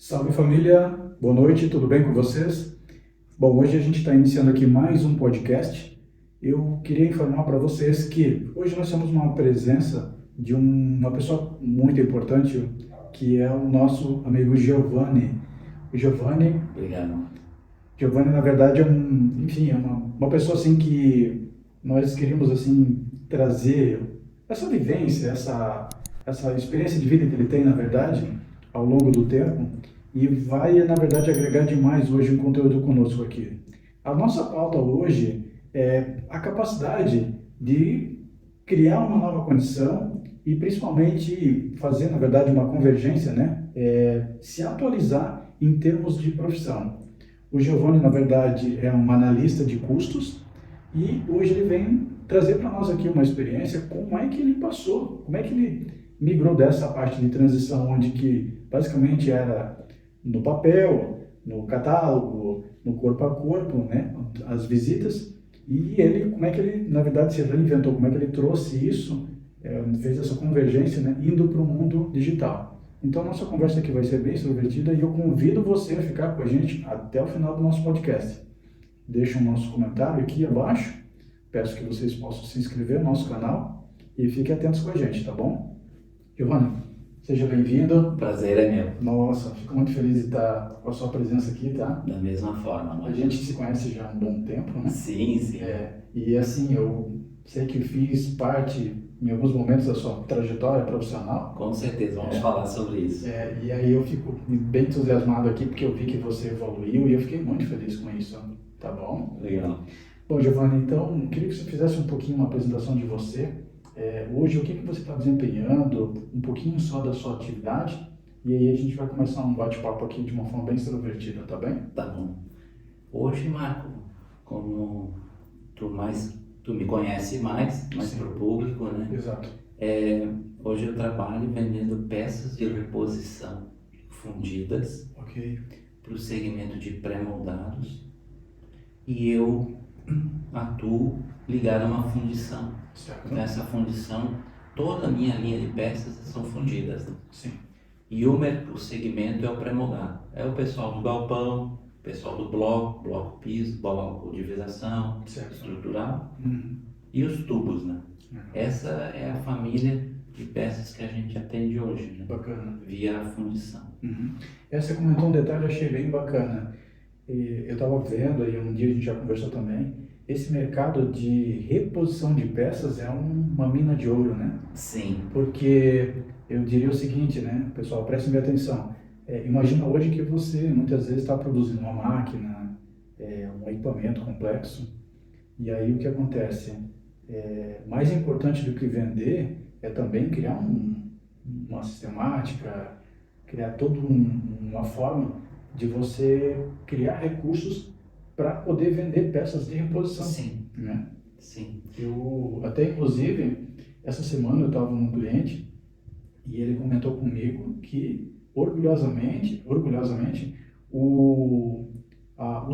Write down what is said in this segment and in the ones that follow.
Salve família, boa noite, tudo bem com vocês? Bom, hoje a gente está iniciando aqui mais um podcast. Eu queria informar para vocês que hoje nós temos uma presença de uma pessoa muito importante, que é o nosso amigo Giovanni. O Giovanni, Obrigado. Giovanni na verdade enfim, é uma pessoa assim que nós queríamos assim trazer essa vivência, essa experiência de vida que ele tem na verdade ao longo do tempo e vai na verdade agregar demais hoje um conteúdo conosco aqui. A nossa pauta hoje é a capacidade de criar uma nova condição e principalmente fazer na verdade uma convergência, né? Se atualizar em termos de profissão. O Giovanni, na verdade, é um analista de custos e hoje ele vem trazer para nós aqui uma experiência, como é que ele passou, como é que ele migrou dessa parte de transição, onde que basicamente era no papel, no catálogo, no corpo a corpo, né, as visitas, e ele, como é que ele, na verdade, se reinventou, como é que ele trouxe isso, fez essa convergência, né, indo para o mundo digital. Então, nossa conversa aqui vai ser bem extrovertida e eu convido você a ficar com a gente até o final do nosso podcast. Deixa o nosso comentário aqui abaixo. Peço que vocês possam se inscrever no nosso canal e fiquem atentos com a gente, tá bom? Giovanni, seja bem-vindo. Prazer é meu. Nossa, fico muito feliz de estar com a sua presença aqui, tá? Da mesma forma, A mano. gente se conhece já há um bom tempo, né? Sim, sim. E assim, eu sei que fiz parte em alguns momentos da sua trajetória profissional. Com certeza, vamos falar sobre isso. E aí eu fico bem entusiasmado aqui porque eu vi que você evoluiu e eu fiquei muito feliz com isso, tá bom? Legal. Bom, Giovanni, então, eu queria que você fizesse um pouquinho uma apresentação de você. Hoje, o que você está desempenhando, um pouquinho só da sua atividade, e aí a gente vai começar um bate-papo aqui de uma forma bem extrovertida, tá bem? Tá bom. Hoje, Marco, como tu me conhece mais pro público, né? Exato. Hoje eu trabalho vendendo peças de reposição fundidas Ok. para o segmento de pré-moldados e eu atuo ligado a uma fundição. Certo. Nessa fundição, toda a minha linha de peças são fundidas, né? Sim. E o segmento é o pré-moldado. É o pessoal do galpão, o pessoal do bloco piso, bloco de vedação, Certo. estrutural Uhum. e os tubos, né? Uhum. Essa é a família de peças que a gente atende hoje, né? Bacana. Via a fundição. Uhum. Você comentou um detalhe, eu achei bem bacana. Eu estava vendo aí, um dia a gente já conversou também, esse mercado de reposição de peças é uma mina de ouro, né? Sim. Porque eu diria o seguinte, né, pessoal, prestem bem atenção. Imagina hoje que você muitas vezes está produzindo uma máquina, um equipamento complexo, e aí o que acontece? Mais importante do que vender é também criar uma sistemática, criar toda uma forma de você criar recursos para poder vender peças de reposição. Sim. Né? Sim. Eu até inclusive essa semana eu estava num cliente e ele comentou comigo que orgulhosamente o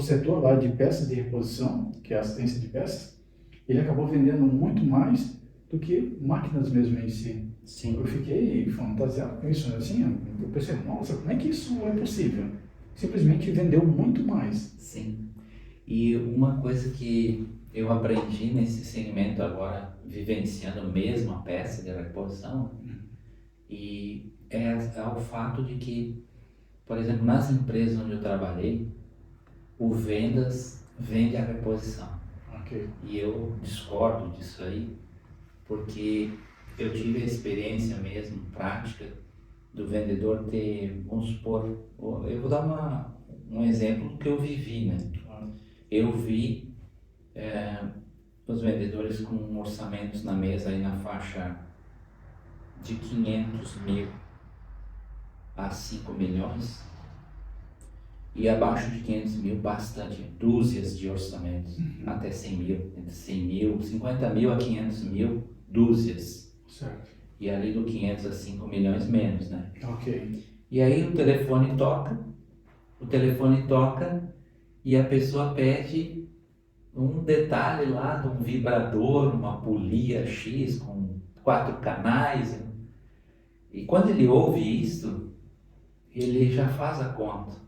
setor lá de peças de reposição, que é a assistência de peças, ele acabou vendendo muito mais do que máquinas mesmo em si. Sim. Eu fiquei fantasiado com isso, assim, eu pensei, nossa, como é que isso é possível? Simplesmente vendeu muito mais. Sim. E uma coisa que eu aprendi nesse segmento agora, vivenciando mesmo a peça de reposição, e é o fato de que, por exemplo, nas empresas onde eu trabalhei, o vendas vende a reposição. Ok. E eu discordo disso aí, porque eu tive a experiência mesmo, prática, do vendedor ter, vamos supor, eu vou dar um exemplo do que eu vivi, né? Eu vi os vendedores com orçamentos na mesa aí na faixa de 500 mil a 5 milhões e abaixo de 500 mil bastante, dúzias de orçamentos, até 100 mil, entre 100 mil, 50 mil a 500 mil, dúzias. Certo. E ali do 500 a 5 milhões menos, né? Ok. E aí o telefone toca e a pessoa pede um detalhe lá de um vibrador, uma polia X com 4 canais. E quando ele ouve isso, ele já faz a conta.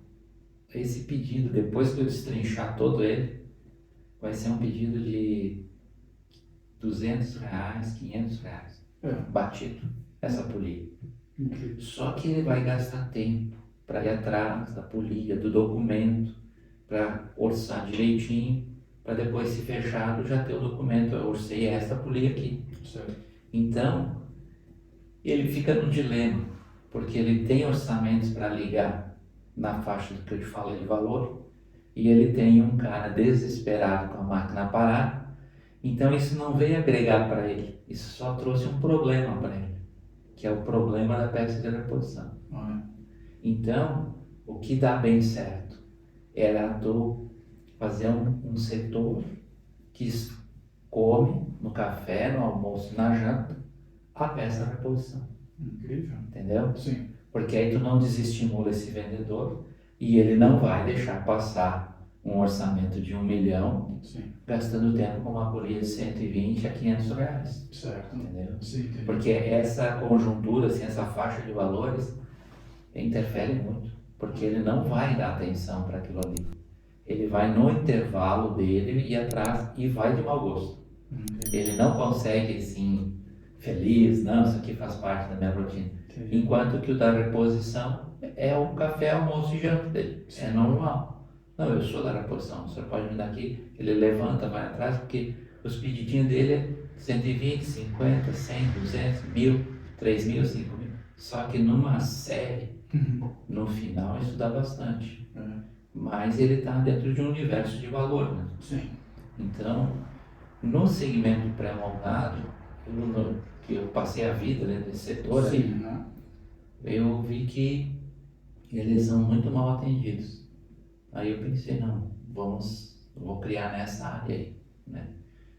Esse pedido, depois que eu destrinchar todo ele, vai ser um pedido de R$ 200, R$ 500, batido, essa polia. Incrível. Só que ele vai gastar tempo para ir atrás da polia, do documento, para orçar direitinho, para depois, se fechado, já ter o documento. Eu orcei esta polia aqui. Certo. Então, ele fica no dilema, porque ele tem orçamentos para ligar na faixa do que eu te falei de valor, e ele tem um cara desesperado com a máquina parada. Então isso não veio agregar para ele, isso só trouxe um problema para ele, que é o problema da peça de reposição. Então, o que dá bem certo era tu fazer um setor que come no café, no almoço, na janta, a peça de reposição. Incrível. Entendeu? Sim. Porque aí tu não desestimula esse vendedor e ele não vai deixar passar um orçamento de 1 milhão, Sim. gastando tempo com uma polia de 120 a R$ 500. Certo. Entendeu? Sim, entendi. Porque essa conjuntura, assim, essa faixa de valores interfere muito, porque ele não vai dar atenção para aquilo ali. Ele vai no intervalo dele ir atrás e vai de mau gosto. Ele não consegue, assim, feliz, não, isso aqui faz parte da minha rotina. Entendi. Enquanto que o da reposição é o café, almoço e janta dele. É normal. Não, eu sou da reposição, o senhor pode me dar aqui. Ele levanta, vai atrás, porque os pedidinhos dele é 120, 50, 100, 200, 1.000, 3.000, 5.000. Só que numa série, no final, isso dá bastante. Mas ele está dentro de um universo de valor, né? Sim. Então, no segmento pré-moldado, que eu passei a vida dentro desse setor, Sim, aí, né? eu vi que eles são muito mal atendidos. Aí eu pensei, não, vou criar nessa área aí, né?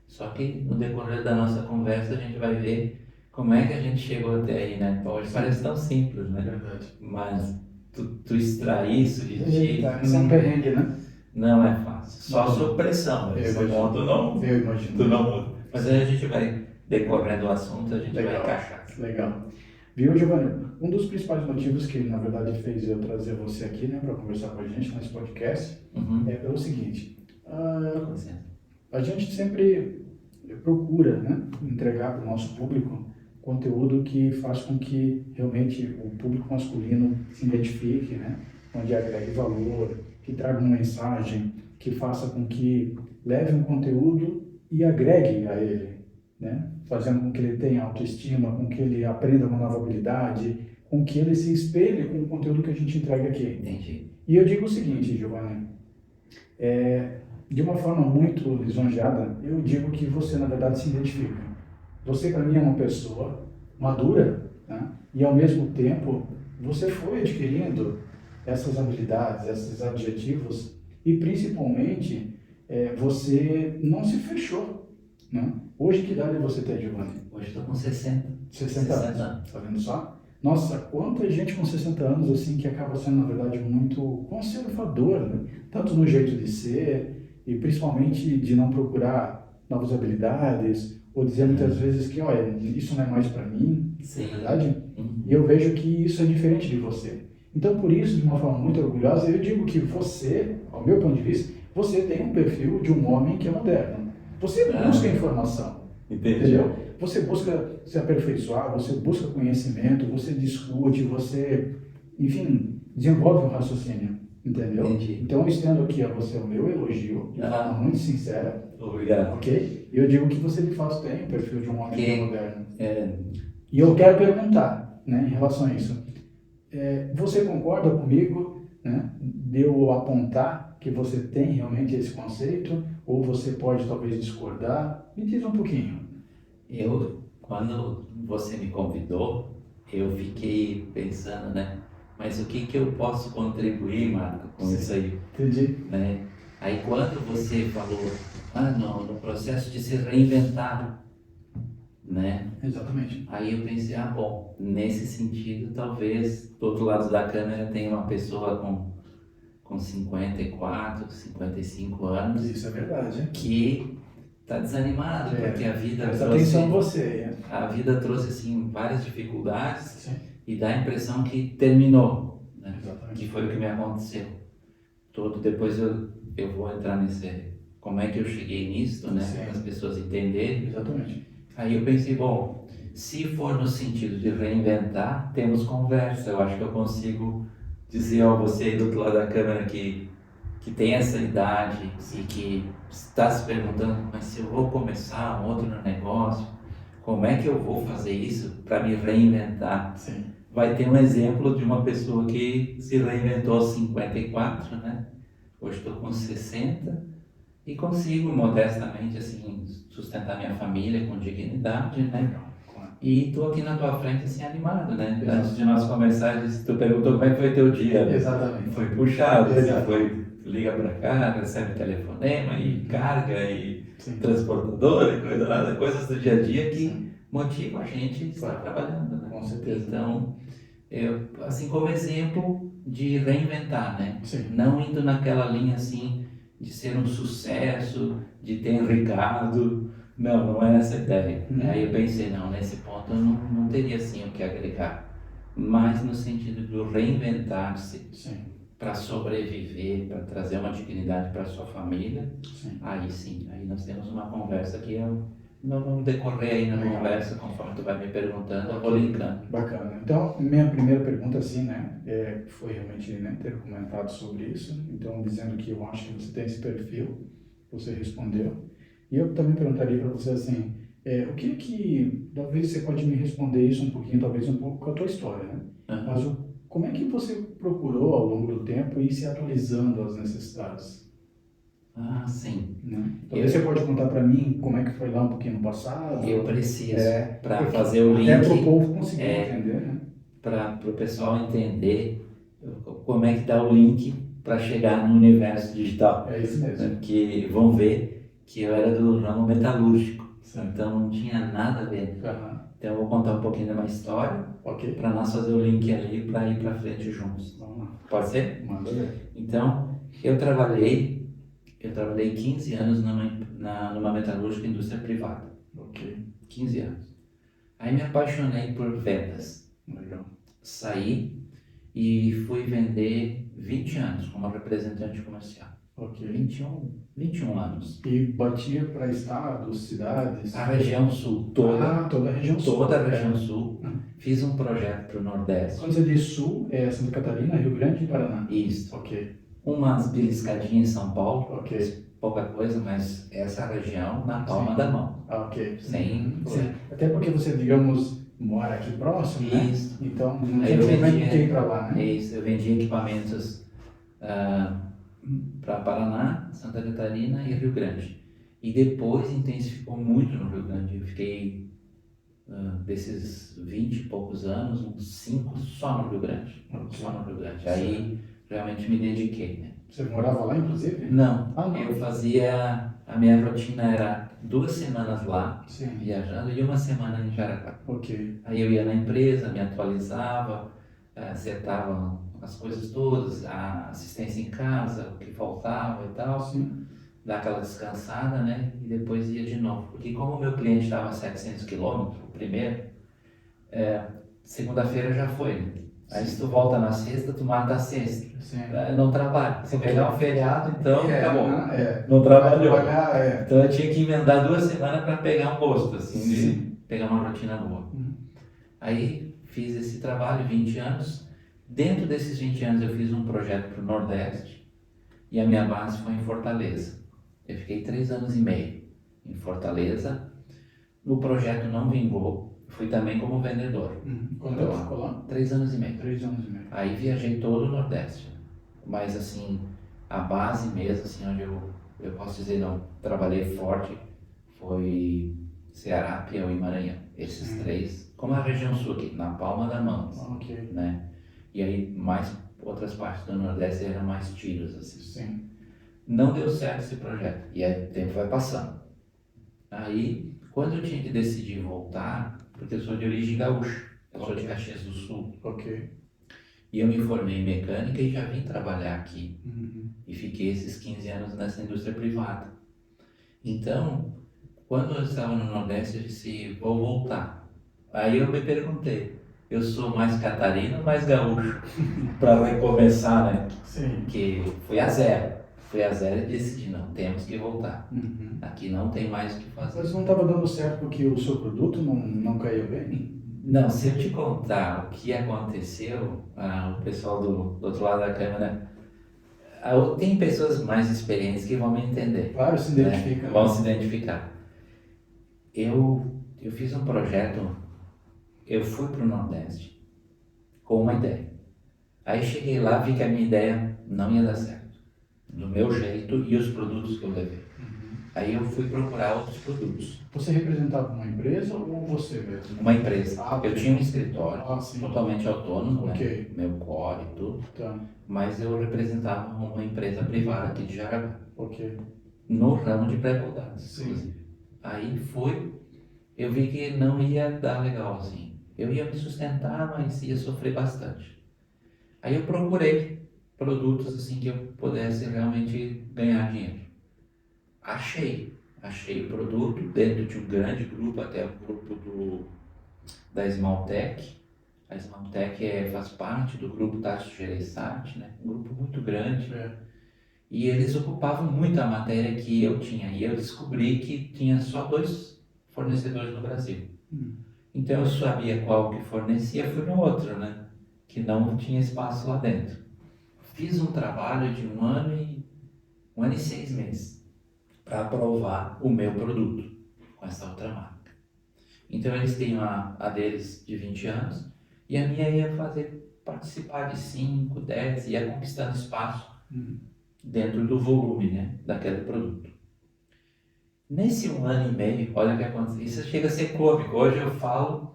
Só que no decorrer da nossa conversa a gente vai ver como é que a gente chegou até aí, né? Hoje parece tão simples, né? Verdade. Mas tu extrair isso de ti, Isso é um perrengue, né? não é fácil. Só sob pressão, Eu esse imagino. ponto não, Eu imagino. tu não muda. Mas aí a gente vai decorrendo o assunto, a gente vai Legal. encaixar. Legal. Viu, Giovanni? Um dos principais motivos que, na verdade, fez eu trazer você aqui, né, para conversar com a gente nesse podcast, é pelo seguinte: Com licença. a gente sempre procura, né, entregar para o nosso público conteúdo que faz com que realmente o público masculino se identifique, né, onde agregue valor, que traga uma mensagem, que faça com que leve um conteúdo e agregue a ele, né? Fazendo com que ele tenha autoestima, com que ele aprenda uma nova habilidade, com que ele se espelhe com o conteúdo que a gente entrega aqui. Entendi. E eu digo o seguinte, Giovanni, de uma forma muito lisonjeada, eu digo que você, na verdade, se identifica. Você, para mim, é uma pessoa madura, né? E, ao mesmo tempo, você foi adquirindo essas habilidades, esses adjetivos, e, principalmente, você não se fechou, né? Hoje, que idade você tem, Giovanni? Hoje estou com 60. 60 anos. Tá vendo só? Nossa, quanta gente com 60 anos, assim, que acaba sendo, na verdade, muito conservador, né? Tanto no jeito de ser, e principalmente de não procurar novas habilidades, ou dizer muitas vezes que, olha, isso não é mais para mim, Sim. é verdade? E eu vejo que isso é diferente de você. Então, por isso, de uma forma muito orgulhosa, eu digo que você, ao meu ponto de vista, você tem um perfil de um homem que é moderno. Você busca informação, entendeu? Você busca se aperfeiçoar, você busca conhecimento, você discute, você, enfim, desenvolve um raciocínio, entendeu? Entendi. Então, eu estendo aqui a você o meu elogio, de forma muito sincera, Obrigado. ok? E eu digo que você, de fato, tem o perfil de um homem que é moderno. É, E eu quero perguntar, né, em relação a isso, você concorda comigo, né, de eu apontar que você tem realmente esse conceito, ou você pode talvez discordar? Me diz um pouquinho. Quando você me convidou, eu fiquei pensando, né? Mas o que eu posso contribuir, Marco, com isso aí? Entendi. Né? Aí quando você falou, não, no processo de se reinventar, né? Exatamente. Aí eu pensei, bom, nesse sentido, talvez do outro lado da câmera tenha uma pessoa com 54, 55 anos. Isso é verdade. Que está desanimado, porque a vida Presta trouxe... atenção em você. A vida trouxe, assim, várias dificuldades. Sim. E dá a impressão que terminou, né? Exatamente. Que foi o que me aconteceu. Depois eu vou entrar nesse, como é que eu cheguei nisso, né? Sim. Para as pessoas entenderem. Exatamente. Aí eu pensei, bom, se for no sentido de reinventar, temos conversa. Eu acho que eu consigo dizer a você aí do outro lado da câmera que tem essa idade e que está se perguntando, mas se eu vou começar um outro negócio, como é que eu vou fazer isso para me reinventar? Sim. Vai ter um exemplo de uma pessoa que se reinventou aos 54, né? Hoje estou com 60 e consigo modestamente assim sustentar minha família com dignidade, né? Legal. Claro. E estou aqui na tua frente assim animado, né? Exato. Antes de nós começar, tu perguntou como é que foi teu dia. Exatamente. Foi puxado, assim, Exato. foi liga para cá, recebe telefonema e carga e Sim. transportador e coisa nada, coisas do dia a dia que Sim. motivam a gente a estar Claro. trabalhando, né? Com certeza. Então, eu, assim como exemplo de reinventar, né? Sim. Não indo naquela linha assim de ser um sucesso, de ter enricado. Não é essa a ideia. Aí eu pensei, não, nesse ponto eu não teria assim o que agregar. Mas no sentido de reinventar-se Sim. para sobreviver, para trazer uma dignidade para a sua família, Sim. aí sim, aí nós temos uma conversa que nós vamos decorrer aí na Legal. conversa, conforme tu vai me perguntando, eu vou linkando. Bacana. Então, minha primeira pergunta, assim, né, foi realmente, né, ter comentado sobre isso. Então, dizendo que eu acho que você tem esse perfil, você respondeu. E eu também perguntaria para você, assim, o que, talvez você pode me responder isso um pouquinho, talvez um pouco com a tua história, né? Mas como é que você procurou, ao longo do tempo, ir se atualizando às necessidades? Ah, sim. Né? Talvez você pode contar para mim como é que foi lá um pouquinho no passado. Eu preciso, para Porque fazer o link, até para o povo conseguir entender, né? para o pessoal entender como é que dá o link para chegar no universo digital. É isso mesmo. Porque vão ver que eu era do ramo metalúrgico, então não tinha nada a ver. Então eu vou contar um pouquinho da minha história, para nós fazer o link ali para ir para frente juntos. Vamos lá. Pode ser? Manda ver. Então, eu trabalhei 15 anos numa metalúrgica indústria privada. 15 anos. Aí me apaixonei por vendas. Legal. Saí e fui vender 20 anos como representante comercial. 21 anos. E batia para estados, cidades? A região sul toda. Toda a região sul. Toda a região sul. Fiz um projeto para o Nordeste. Quando você diz sul, é Santa Catarina, Rio Grande e Paraná? Isso. Umas beliscadinhas em São Paulo. Pouca coisa, mas essa região na palma da mão. Sem. Até porque você, digamos, mora aqui próximo, né? Isso. Então, não tinha momento que ir para lá, né? Isso, eu vendi equipamentos para Paraná, Santa Catarina e Rio Grande. E depois intensificou muito no Rio Grande. Eu fiquei, desses 20 e poucos anos, uns 5 só no Rio Grande. Só no Rio Grande. Aí realmente me dediquei, né? Você morava lá, inclusive? Não. Eu fazia, a minha rotina era 2 semanas lá, viajando, e 1 semana em Jaraguá. Aí eu ia na empresa, me atualizava, acertava as coisas todas, a assistência em casa, o que faltava e tal, dar aquela descansada, né? E depois ia de novo. Porque como o meu cliente estava a 700 quilômetros, o primeiro, segunda-feira já foi, né? Aí se tu volta na sexta, tu mata a sexta. Não trabalha. Se pegar um feriado, então acabou. Não trabalhou. Então eu tinha que emendar 2 semanas para pegar um posto, assim, de pegar uma rotina boa. Aí fiz esse trabalho, 20 anos. Dentro desses 20 anos eu fiz um projeto para o Nordeste e a minha base foi em Fortaleza. Eu fiquei 3 anos e meio em Fortaleza. O projeto não vingou. Fui também como vendedor. Quanto tempo ficou lá? 3 anos e meio. 3 anos e meio. Aí viajei todo o Nordeste. Mas assim, a base mesmo, assim, onde eu posso dizer, não, trabalhei forte, foi Ceará, Piauí e Maranhão. Esses 3, como a região sul aqui, na palma da mão, né? E aí mais outras partes do Nordeste eram mais tiros, assim. Não deu certo esse projeto. E aí o tempo vai passando. Aí, quando eu tinha que decidir voltar, porque eu sou de origem gaúcha, eu sou de Caxias do Sul. E eu me formei em mecânica e já vim trabalhar aqui. E fiquei esses 15 anos nessa indústria privada. Então, quando eu estava no Nordeste, eu disse, vou voltar. Aí eu me perguntei, eu sou mais catarino, mais gaúcho, para recomeçar, né? Sim. Que fui a zero. Fui a zero e decidi, não, temos que voltar. Uhum. Aqui não tem mais o que Mas fazer. não estava dando certo porque o seu produto não caía bem? Não, se eu te contar o que aconteceu, o pessoal do outro lado da câmera, tem pessoas mais experientes que vão me entender, Claro, se né? identifica, Vão né? se identificar. Eu fiz um projeto, eu fui para o Nordeste com uma ideia. Aí cheguei lá, vi que a minha ideia não ia dar certo, do meu jeito e os produtos que eu levei. Aí eu fui procurar outros produtos. Você representava uma empresa ou você mesmo? Uma empresa. Ah, Eu ok. tinha um escritório Sim. totalmente autônomo, Ok. né? Meu core e tudo. Tá. Mas eu representava uma empresa privada aqui de Jaraguá, Ok. no ramo de pré-moldados, Sim. inclusive. Aí eu vi que não ia dar legal assim. Eu ia me sustentar, mas ia sofrer bastante. Aí eu procurei produtos assim que eu pudesse realmente ganhar dinheiro. Achei o produto dentro de um grande grupo, até o grupo da Smaltec. A Smaltec faz parte do grupo Tati Gereissati, né? Um grupo muito grande. É. E eles ocupavam muito a matéria que eu tinha. E eu descobri que tinha só dois fornecedores no Brasil. Então eu sabia qual que fornecia, fui no outro, né? Que não tinha espaço lá dentro. Fiz um trabalho de um ano e 6 meses para aprovar o meu produto com essa outra marca. Então eles têm a deles de 20 anos e a minha ia participar de 5, 10, ia conquistando espaço dentro do volume, né, daquele produto. Nesse um ano e meio, olha o que aconteceu. Isso chega a ser cômico. Hoje eu falo,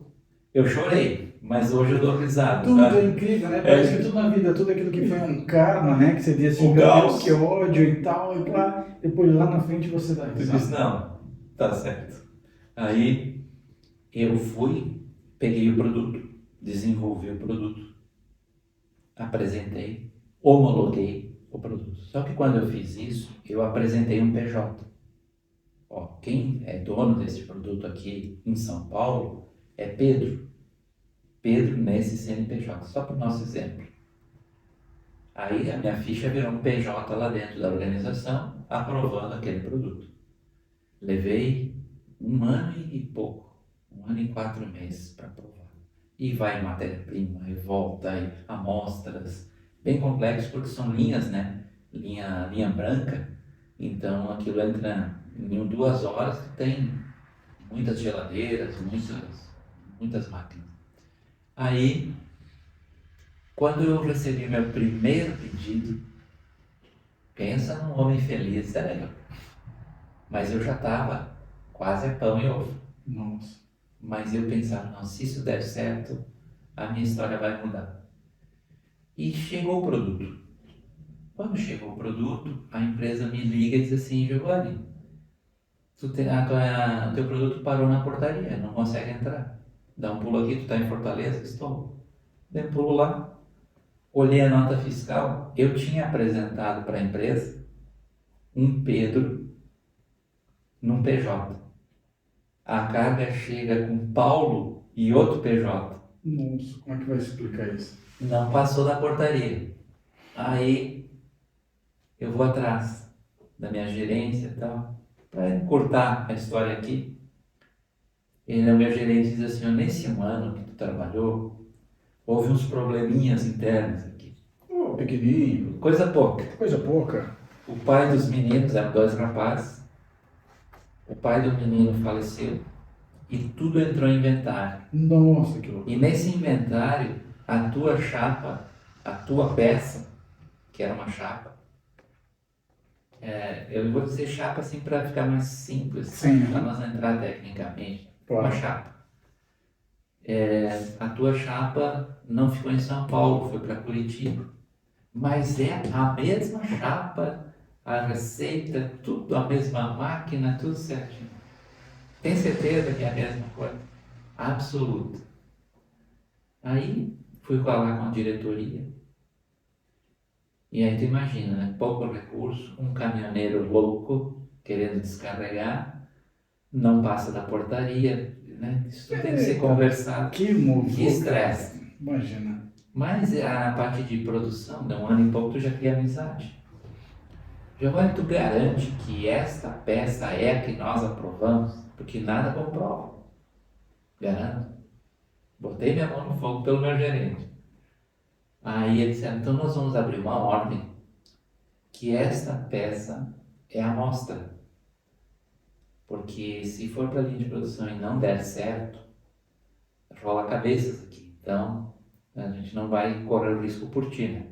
eu chorei, mas hoje eu dou risada, Tudo é sabe? incrível, né? Parece que tudo na vida, tudo aquilo que foi um karma, né? Que você diz assim, O meu Deus, caos. que ódio e tal, e lá, depois lá na frente você dá Tu diz, risada. não, tá certo. Aí eu peguei o produto, desenvolvi o produto, apresentei, homologuei o produto. Só que quando eu fiz isso, eu apresentei um PJ. Ó, quem é dono desse produto aqui em São Paulo é Pedro. Pedro nesse CNPJ, só para o nosso exemplo. Aí a minha ficha virou um PJ lá dentro da organização, aprovando aquele produto. Levei um ano e pouco, um ano e 4 meses para aprovar. E vai matéria-prima, e volta, e amostras, bem complexo porque são linhas, né? Linha branca, então aquilo entra em 2 horas, tem muitas geladeiras, muitas máquinas. Aí, quando eu recebi meu primeiro pedido, pensa num homem feliz, sério. Mas eu já estava quase a pão e ovo. Nossa. Mas eu pensava, não, se isso der certo, a minha história vai mudar. E chegou o produto. Quando chegou o produto, a empresa me liga e diz assim, Giovanni, o teu produto parou na portaria, não consegue entrar. Dá um pulo aqui, tu está em Fortaleza? Estou. Dei um pulo lá, olhei a nota fiscal, eu tinha apresentado para a empresa um Pedro num PJ. A carga chega com Paulo e outro PJ. Nossa, como é que vai explicar isso? Não passou da portaria. Aí eu vou atrás da minha gerência e tal, para encurtar a história aqui. E o meu gerente diz assim, nesse um ano que tu trabalhou, houve uns probleminhas internos aqui. Oh, pequenininho, Coisa pouca. coisa pouca. O pai dos meninos, eram 2 rapazes, o pai do menino faleceu e tudo entrou em inventário. Nossa, que louco. E nesse inventário, a tua chapa, a tua peça, que era uma chapa, eu vou dizer chapa assim para ficar mais simples, Sim. para nós entrar tecnicamente, Claro. uma chapa. A tua chapa não ficou em São Paulo, foi para Curitiba. Mas é a mesma chapa, a receita, tudo a mesma máquina, tudo certinho. Tem certeza que é a mesma coisa? Absoluta. Aí fui falar com a diretoria. E aí tu imagina, né? Pouco recurso, um caminhoneiro louco querendo descarregar, não passa da portaria. né? Isso tudo tem que ser Eita, conversado. que Que muvuca. estresse. Imagina. Mas a parte de produção, de um ano e pouco, tu já cria amizade. Giovanni, tu garante que esta peça é a que nós aprovamos? Porque nada comprova. Garanto. Botei minha mão no fogo pelo meu gerente. Aí ele disse, então nós vamos abrir uma ordem que esta peça é a amostra. Porque se for para a linha de produção e não der certo, rola cabeças aqui. Então, a gente não vai correr o risco por ti, né?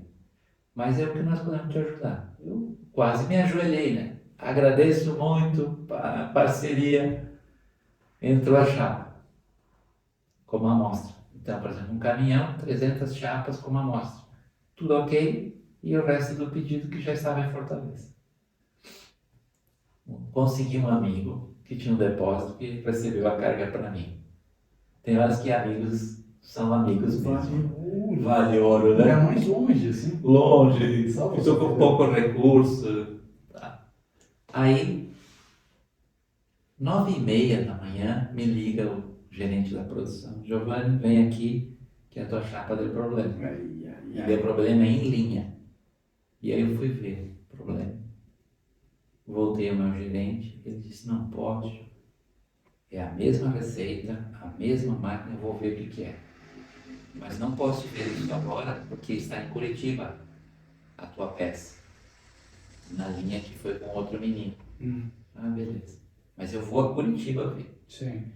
Mas é o que nós podemos te ajudar. Eu quase me ajoelhei, né? Agradeço muito a parceria. Entrou a chapa como amostra. Então, por exemplo, um caminhão, 300 chapas como amostra. Tudo ok e o resto do pedido que já estava em Fortaleza. Consegui um amigo que tinha um depósito que recebeu a carga para mim. Tem horas que amigos são amigos mesmo. Vale ouro, É né? mais longe, assim. Longe, Salva estou sua com vida. pouco recurso. Tá. Aí, 9h30 da manhã, me liga o gerente da produção. Giovanni, vem aqui que a tua chapa deu problema. Ai, ai, E ai. deu problema em linha. E aí eu fui ver o problema. Voltei ao meu gerente, ele disse, não pode. É a mesma receita, a mesma máquina, eu vou ver o que é. Mas não posso ver isso agora, porque está em Curitiba a tua peça. Na linha que foi com outro menino. Ah, beleza. Mas eu vou a Curitiba ver. Sim.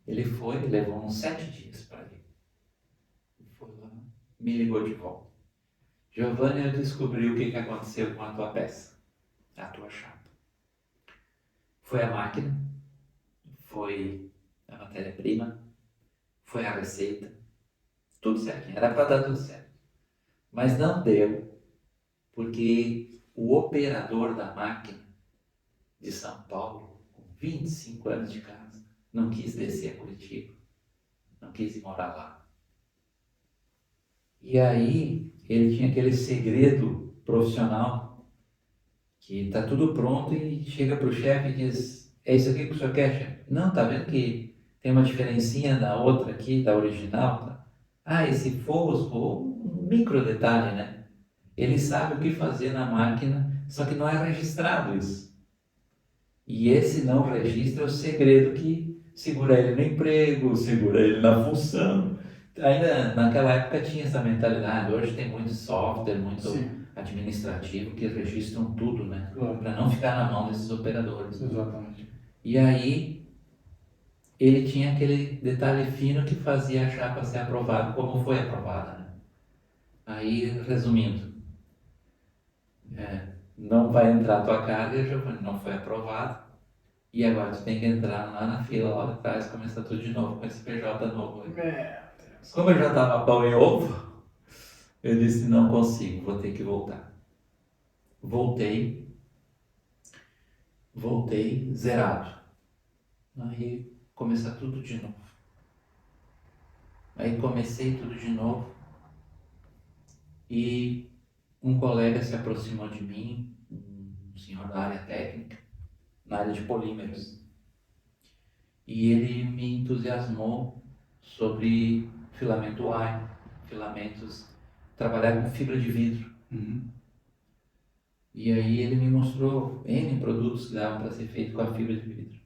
Ele foi, levou uns 7 dias para ir. Foi lá, me ligou de volta. Giovanni, eu descobri o que aconteceu com a tua peça, a tua chapa. Foi a máquina, foi a matéria-prima, foi a receita, tudo certinho, era para dar tudo certo. Mas não deu, porque o operador da máquina de São Paulo, com 25 anos de casa, não quis descer a Curitiba, não quis ir morar lá. E aí ele tinha aquele segredo profissional que está tudo pronto e chega para o chefe e diz, é isso aqui que o senhor quer, chefe? Não, tá vendo que tem uma diferencinha da outra aqui, da original? Tá? Ah, esse fosco, um micro detalhe, né? Ele sabe o que fazer na máquina, só que não é registrado isso. E esse não registro é o segredo que segura ele no emprego, segura ele na função. Ainda naquela época tinha essa mentalidade, hoje tem muito software, muito Sim. administrativo que registram tudo, né? Claro. Para não ficar na mão desses operadores. Exatamente. E aí ele tinha aquele detalhe fino que fazia a chapa ser aprovada como foi aprovada, né? Aí, resumindo, não vai entrar a tua carga, Giovanni, não foi aprovado. E agora tu tem que entrar lá na fila, lá atrás, começar tudo de novo com esse PJ novo aí. Como eu já estava pão e ovo, eu disse, não consigo, vou ter que voltar. Voltei zerado. Aí começar tudo de novo. Aí comecei tudo de novo e um colega se aproximou de mim, um senhor da área técnica, na área de polímeros. E ele me entusiasmou sobre filamento wire, filamentos, trabalhar com fibra de vidro. E aí ele me mostrou N produtos que davam para ser feito com a fibra de vidro.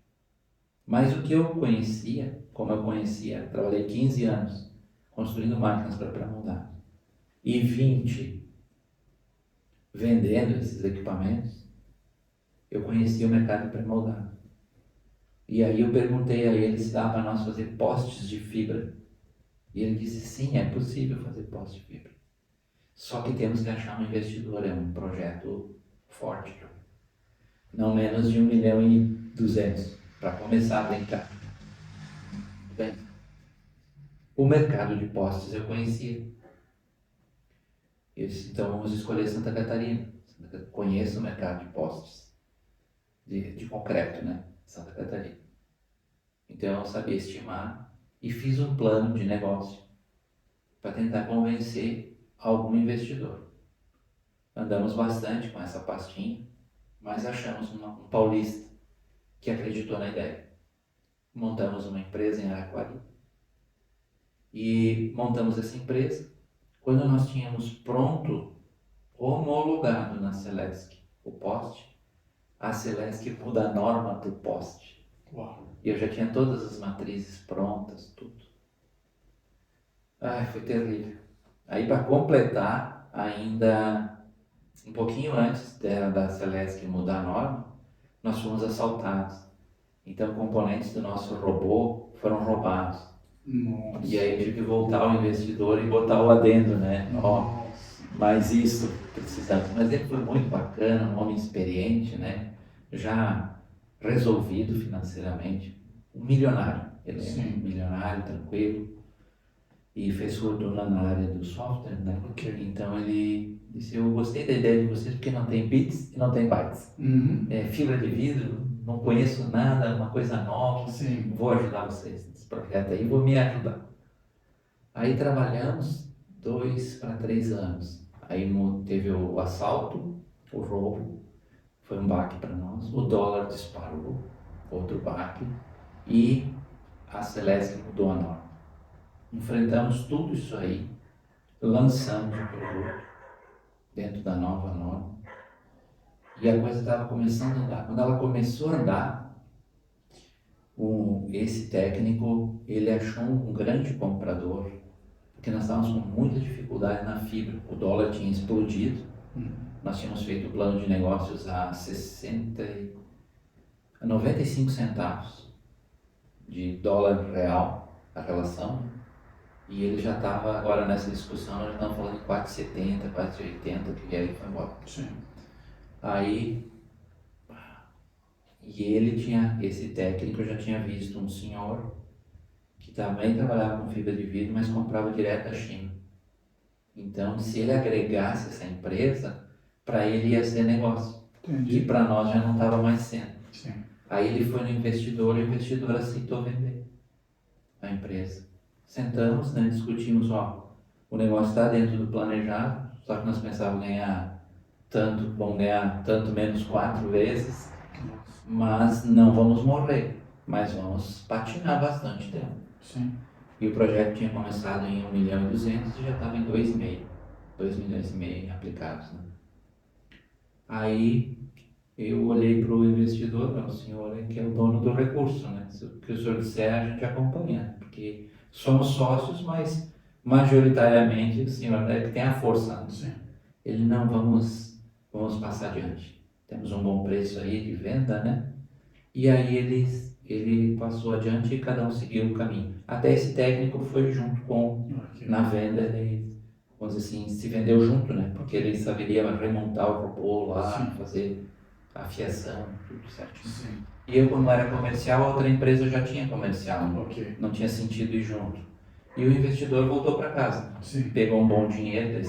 Mas o que eu conhecia, como eu conhecia, trabalhei 15 anos construindo máquinas para pré-moldar e 20 vendendo esses equipamentos, eu conhecia o mercado pré-moldado. E aí eu perguntei a ele se dava para nós fazer postes de fibra. E ele disse, sim, é possível fazer poste de fibra. Só que temos que achar um investidor, é um projeto forte. Não menos de 1.200.000 para começar a brincar. Bem, o mercado de postes eu conhecia. Eu disse, então vamos escolher Santa Catarina. Conheço o mercado de postes, de concreto, né? Santa Catarina. Então eu sabia estimar e fiz um plano de negócio para tentar convencer algum investidor. Andamos bastante com essa pastinha, mas achamos um paulista que acreditou na ideia. montamos uma empresa em Araquari e montamos essa empresa. Quando nós tínhamos pronto, homologado na Celesc o poste, a Celesc muda a norma do poste. Uau. E eu já tinha todas as matrizes prontas, tudo. Ai, foi terrível. Aí para completar, ainda um pouquinho antes da Celesc mudar a norma, nós fomos assaltados. Então componentes do nosso robô foram roubados. Nossa. E aí eu tive que voltar ao investidor e botar o adendo, né? Ó, mas isso precisamos. Mas ele foi muito bacana, um homem experiente, né? Já resolvido financeiramente, um milionário. Ele é um milionário, tranquilo, e fez fortuna na área do software, né? Então ele disse, eu gostei da ideia de vocês porque não tem bits e não tem bytes. É fibra de vidro, não conheço nada, uma coisa nova, vou ajudar vocês nesse projeto aí, vou me ajudar. Aí trabalhamos 2 para 3 anos. Aí teve o assalto, o roubo, foi um baque para nós. O dólar disparou, outro baque. E a Celesc mudou a norma. Enfrentamos tudo isso aí, lançamos o produto dentro da nova norma. E a coisa estava começando a andar. Quando ela começou a andar, esse técnico, ele achou um grande comprador, porque nós estávamos com muita dificuldade na fibra. O dólar tinha explodido. Nós tínhamos feito o plano de negócios a 95 centavos de dólar real a relação. E ele já estava agora nessa discussão, nós já estamos falando de 4,70, 4,80, que aí foi embora. Aí, e ele tinha, esse técnico, eu já tinha visto um senhor que também trabalhava com fibra de vidro, mas comprava direto da China. Então, se ele agregasse essa empresa, para ele ia ser negócio. Entendi. E para nós já não estava mais sendo. Aí ele foi no investidor e o investidor aceitou vender a empresa. Sentamos, né, discutimos, o negócio está dentro do planejado, só que nós pensávamos ganhar tanto, vamos ganhar tanto menos 4 vezes, mas não vamos morrer, mas vamos patinar bastante tempo. E o projeto tinha começado em 1,2 milhão e já estava em 2,5 milhões aplicados, né? Aí eu olhei para o investidor, o senhor que é o dono do recurso, né? O que o senhor disser a gente acompanha, porque somos sócios, mas majoritariamente o senhor é que tem a força. Né? Ele, não, vamos passar adiante. Temos um bom preço aí de venda, né? E aí ele passou adiante e cada um seguiu o caminho. Até esse técnico foi junto na venda, ele, vamos dizer assim, se vendeu junto, né? Porque ele saberia remontar o robô lá, fazer a fiação, tudo certinho. E eu, como era comercial, a outra empresa já tinha comercial, não tinha sentido ir junto. E o investidor voltou para casa, pegou um bom dinheiro,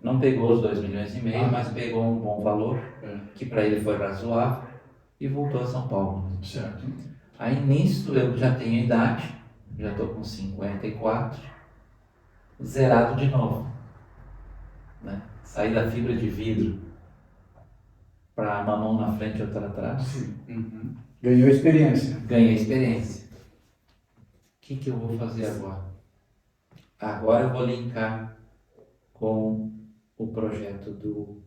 não pegou os 2,5 milhões, mas pegou um bom valor, que para ele foi razoável, e voltou a São Paulo. Aí nisso eu já tenho idade, já estou com 54, zerado de novo. Né? Saí da fibra de vidro para uma mão na frente e outra atrás. Ganhou experiência. Ganhei experiência. O que eu vou fazer agora? Agora eu vou linkar com o projeto do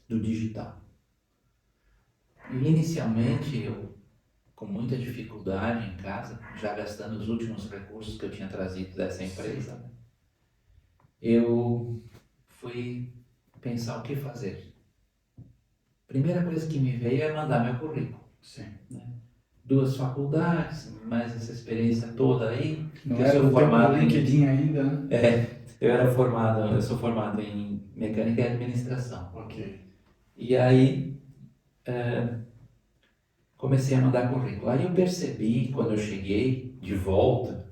digital. E inicialmente eu, com muita dificuldade em casa, já gastando os últimos recursos que eu tinha trazido dessa empresa, né? Eu fui pensar o que fazer. Primeira coisa que me veio é mandar meu currículo. Né? 2 faculdades, mais essa experiência toda aí. Não era formado em LinkedIn ainda, né? Eu sou formado em mecânica e administração. E aí comecei a mandar currículo. Aí eu percebi, quando eu cheguei de volta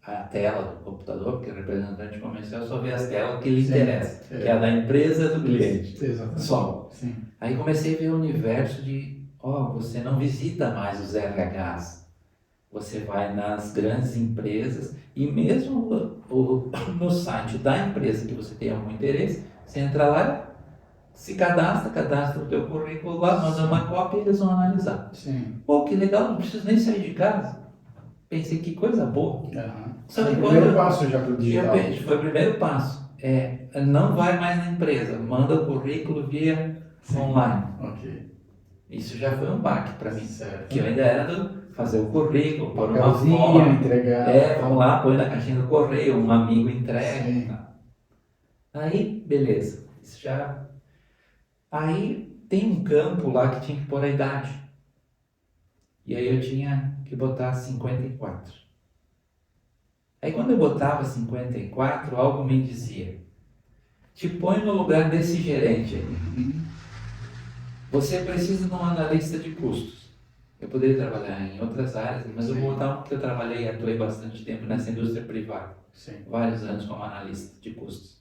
à tela do computador, porque o representante comercial só vê as telas que lhe interessam, que é a da empresa e do cliente. Só. Aí comecei a ver o universo de, você não visita mais os RHs, você vai nas grandes empresas e mesmo no site da empresa que você tem algum interesse, você entra lá, se cadastra o teu currículo lá, manda uma cópia e eles vão analisar. Pô, que legal, não preciso nem sair de casa. Pensei, que coisa boa. Só Foi que o primeiro quando passo já para o digital. foi o primeiro passo. Não vai mais na empresa, manda o currículo via online. Ok. Isso já foi um baque para mim. Certo. Que eu ainda era do fazer o currículo, pôr uma Papelzinho, forma. entregar. Vamos lá, põe na caixinha do correio, um amigo entrega. Sim. Tá. Aí, beleza. Isso já. Aí tem um campo lá que tinha que pôr a idade. E aí eu tinha que botar 54. Aí quando eu botava 54, algo me dizia: te põe no lugar desse gerente aí. Você precisa de um analista de custos. Eu poderia trabalhar em outras áreas, mas eu vou botar um porque eu trabalhei e atuei bastante tempo nessa indústria privada. Sim. Vários anos como analista de custos.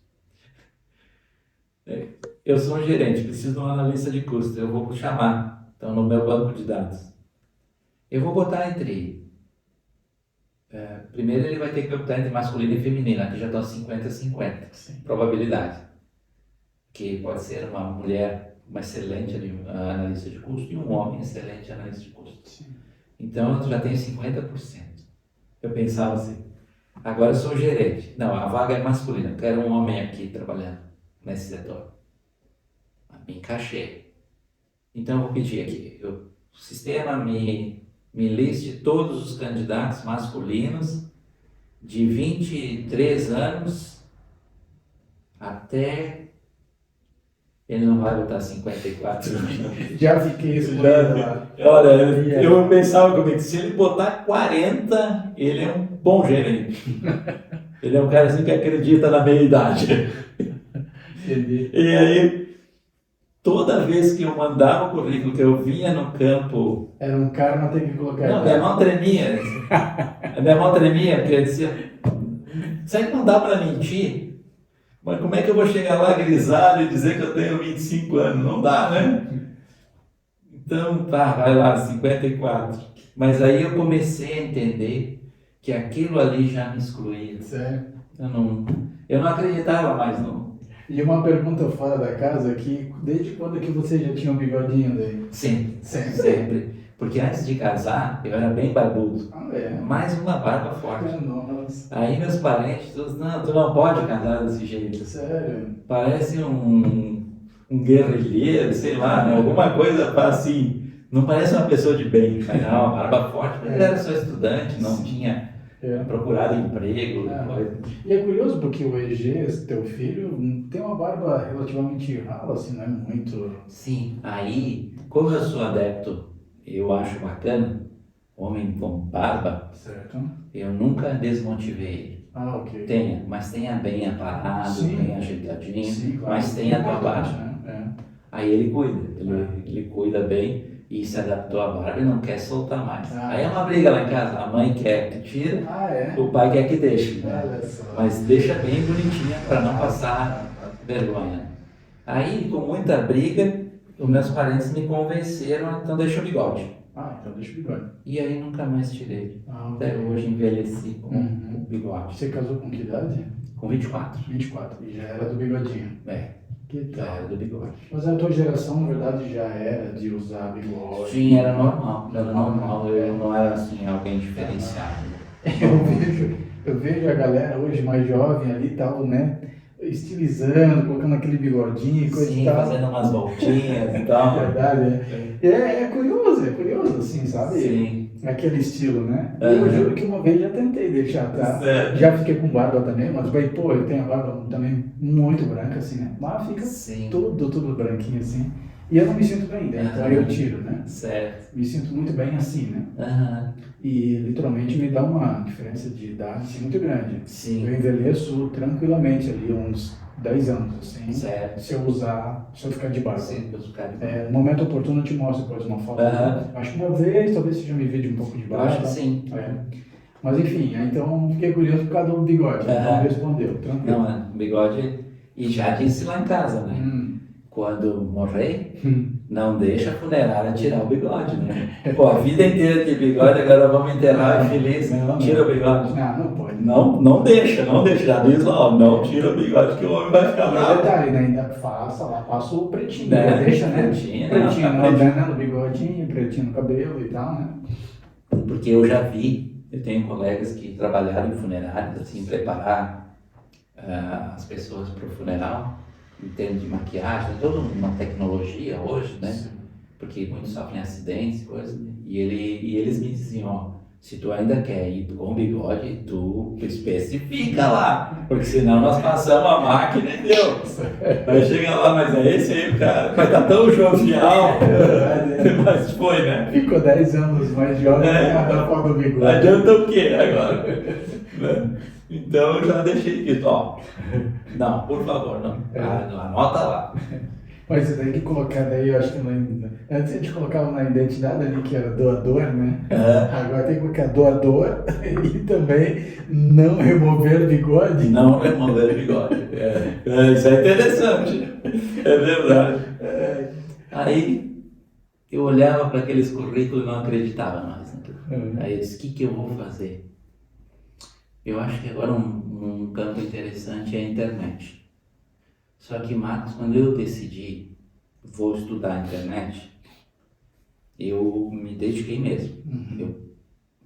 Eu sou um gerente, preciso de um analista de custos. Eu vou chamar, então, no meu banco de dados. Eu vou botar entre... primeiro ele vai ter que optar entre masculino e feminino. Aqui já estão 50-50. Probabilidade. Que pode ser uma mulher, uma excelente analista de custo, e um homem excelente analista de custo. Sim. Então eu já tenho 50%. Eu pensava assim, agora eu sou gerente. Não, a vaga é masculina, eu quero um homem aqui trabalhando nesse setor. Me encaixei. Então eu vou pedir aqui, o sistema me liste todos os candidatos masculinos de 23 anos até... Ele não vai botar 54. Já fiquei excluído lá. Olha, eu pensava comigo, se ele botar 40, ele é um bom gerente. Ele é um cara assim que acredita na meia idade. Entendi. E aí, toda vez que eu mandava o currículo, que eu vinha no campo... Era um cara, mas tem que colocar... Não, minha mão tremia. A minha mão tremia, porque eu dizia, será que não dá para mentir? Mas como é que eu vou chegar lá grisalho e dizer que eu tenho 25 anos? Não dá, né? Então, tá, vai lá, 54. Mas aí eu comecei a entender que aquilo ali já me excluía. Sério? Eu não acreditava mais no... E uma pergunta fora da casa aqui, desde quando que você já tinha um bigodinho daí? Sempre. Sempre? Sempre. Porque antes de casar, eu era bem barbudo. Ah, é? Mais uma barba forte. Nossa. Aí meus parentes, todos, não, tu não pode casar desse jeito. Sério? Parece um guerrilheiro, sei lá, né? Alguma coisa assim, não parece uma pessoa de bem, mas não, barba forte, mas ele era só estudante, não tinha procurado emprego. E é curioso porque o EG, teu filho, tem uma barba relativamente rala, assim, não é muito... Sim, aí, como eu sou adepto, eu acho bacana, homem com barba, certo. Eu nunca desmotivei ele. Ah, ok. Mas tenha bem aparado, Sim. bem ajeitadinho, Sim, claro. mas tenha a tua barba. Né? Aí ele cuida, ele cuida bem e se adaptou à barba e não quer soltar mais. Aí é uma briga lá em casa, a mãe quer que tira, o pai quer que deixe. Olha só. Mas deixa bem bonitinha para não passar vergonha. Aí, com muita briga, os meus parentes me convenceram, então deixa o bigode. Então deixa o bigode. E aí nunca mais tirei. Okay. Até hoje envelheci com o bigode. Você casou com que idade? Com 24. 24. E já era do bigodinho. Que tal? Já era do bigode. Mas a tua geração, na verdade, já era de usar bigode? Sim, era normal. Era normal. Eu não era assim, alguém diferenciado. Eu vejo a galera hoje mais jovem ali e tal, né? Estilizando, colocando aquele bigodinho e coisa e tal. Fazendo umas voltinhas e tal. Verdade, é curioso, assim, sabe? Sim. Aquele estilo, né? Eu juro que uma vez já tentei deixar, tá? Já fiquei com barba também, mas bem, eu tenho a barba também muito branca, assim, né? Mas fica tudo branquinho, assim. E eu não me sinto bem dentro, então eu tiro, né? Certo. Me sinto muito bem assim, né? E literalmente me dá uma diferença de idade assim, muito grande. Sim. Eu envelheço tranquilamente ali, uns 10 anos, assim. Certo. Se eu ficar de barba. Sim, eu ficar de barba. No momento oportuno eu te mostro depois uma foto. Acho que uma vez, talvez você já me vê de um pouco de barba. Eu acho que sim. Mas enfim, então fiquei curioso por causa do bigode. Então respondeu, tranquilo. Não, bigode. E já disse lá em casa, né? Quando morrer, não deixa a funerária tirar o bigode, né? Pô, a vida inteira de bigode, agora vamos enterrar feliz, tira o bigode. Não pode. Não deixa. Já diz lá, não tira o bigode que o homem vai ficar bravo. Detalhe, né? Ainda passa o pretinho, né? Deixa, né? Pretinho no bigodinho, pretinho no cabelo e tal, né? Porque eu já vi Eu tenho colegas que trabalharam em funerárias, assim, preparar as pessoas para o funeral, em termos de maquiagem, toda uma tecnologia hoje, né? Sim. Porque muitos sofrem acidentes, coisas, né? E eles me diziam, ó, se tu ainda quer ir com bigode, tu especifica lá, porque senão nós passamos a máquina e deu. Aí chega lá, mas é esse aí, cara, mas tá tão jovial, mas foi, né? Ficou 10 anos mais jovem da foto do bigode. Adianta o quê agora? Né? Então eu já deixei dito, ó, não, por favor, não, anota lá. Mas você tem que colocar daí, eu acho que antes a gente colocava na identidade ali que era doador, né? Agora tem que colocar doador e também não remover bigode. Não remover bigode. Isso é interessante. É verdade. Aí eu olhava para aqueles currículos e não acreditava mais naquilo. Aí eu disse, o que eu vou fazer? Eu acho que agora um campo interessante é a internet. Só que, Marcos, quando eu decidi vou estudar a internet, eu me dediquei mesmo. Eu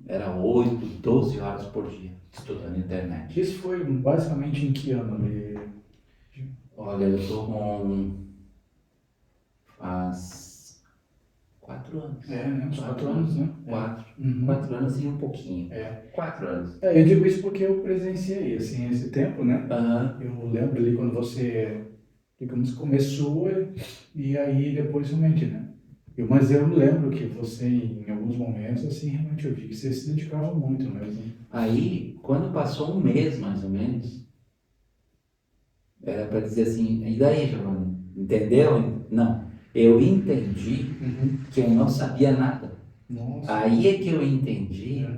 era 8, 12 horas por dia estudando a internet. Isso foi basicamente em que ano? Olha, eu estou com faz 4 anos. Né? Uns 4 anos, né? 4 anos e um pouquinho. 4 anos. Eu digo isso porque eu presenciei, assim, esse tempo, né? Uhum. Eu lembro ali quando você, digamos, começou e aí depois realmente, né? Mas eu lembro que você, em alguns momentos, assim, realmente eu vi que você se dedicava muito mesmo. Aí, quando passou um mês, mais ou menos, era para dizer assim, e daí, Giovanni? Entendeu? Não. Eu entendi que eu não sabia nada. Nossa. Aí é que eu entendi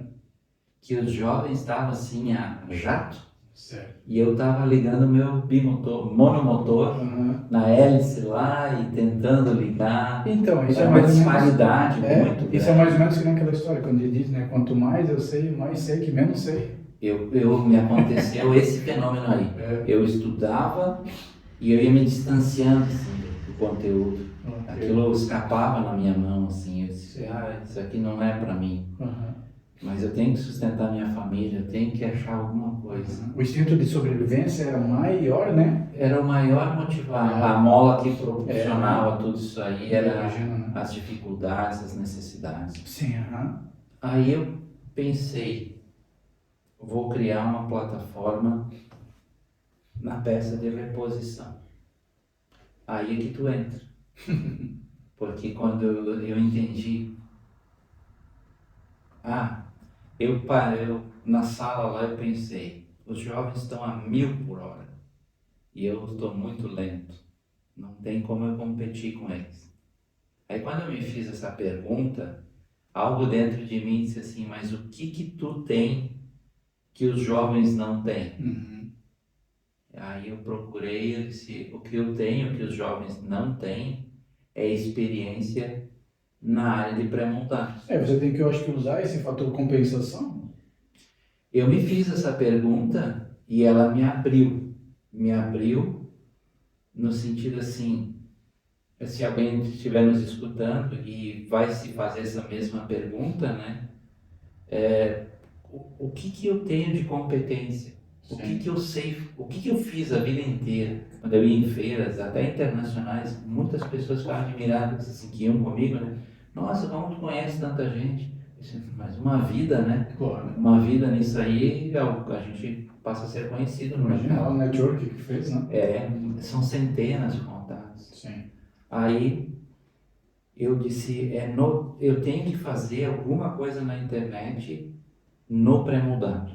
que os jovens estavam assim a jato. Certo. E eu estava ligando meu bimotor, monomotor na hélice lá e tentando ligar. Então, isso é uma disparidade muito grande. Isso é mais ou menos que naquela história, quando ele diz, né? Quanto mais eu sei, mais sei que menos sei. Me aconteceu esse fenômeno aí. Eu estudava e eu ia me distanciando assim, do conteúdo. Aquilo escapava na minha mão, assim. Eu disse, isso aqui não é para mim. Mas eu tenho que sustentar minha família, eu tenho que achar alguma coisa. O instinto de sobrevivência era maior, né? Era o maior motivador. A mola que proporcionava tudo isso aí era as dificuldades, as necessidades. Sim, Aí eu pensei, vou criar uma plataforma na peça de reposição. Aí é que tu entra. Porque quando eu entendi, eu na sala lá eu pensei, os jovens estão a 1000 por hora e eu estou muito lento, não tem como eu competir com eles. Aí quando eu me fiz essa pergunta, algo dentro de mim disse assim, mas o que tu tem que os jovens não têm? Aí eu procurei, eu disse, o que eu tenho que os jovens não têm é experiência na área de pré-montagem. Você tem que, eu acho que, usar esse fator compensação. Eu me fiz essa pergunta e ela me abriu no sentido assim, se alguém estiver nos escutando e vai se fazer essa mesma pergunta, né? O que eu tenho de competência? O que eu sei? O que eu fiz a vida inteira? Quando eu ia em feiras, até internacionais, muitas pessoas ficavam admiradas, assim, que iam comigo, né? Nossa, como tu conhece tanta gente? Mas uma vida, né? Claro. Uma vida nisso aí, a gente passa a ser conhecido no mercado. Imagina o network que fez, né? São centenas de contatos. Sim. Aí eu disse, eu tenho que fazer alguma coisa na internet no pré-moldado.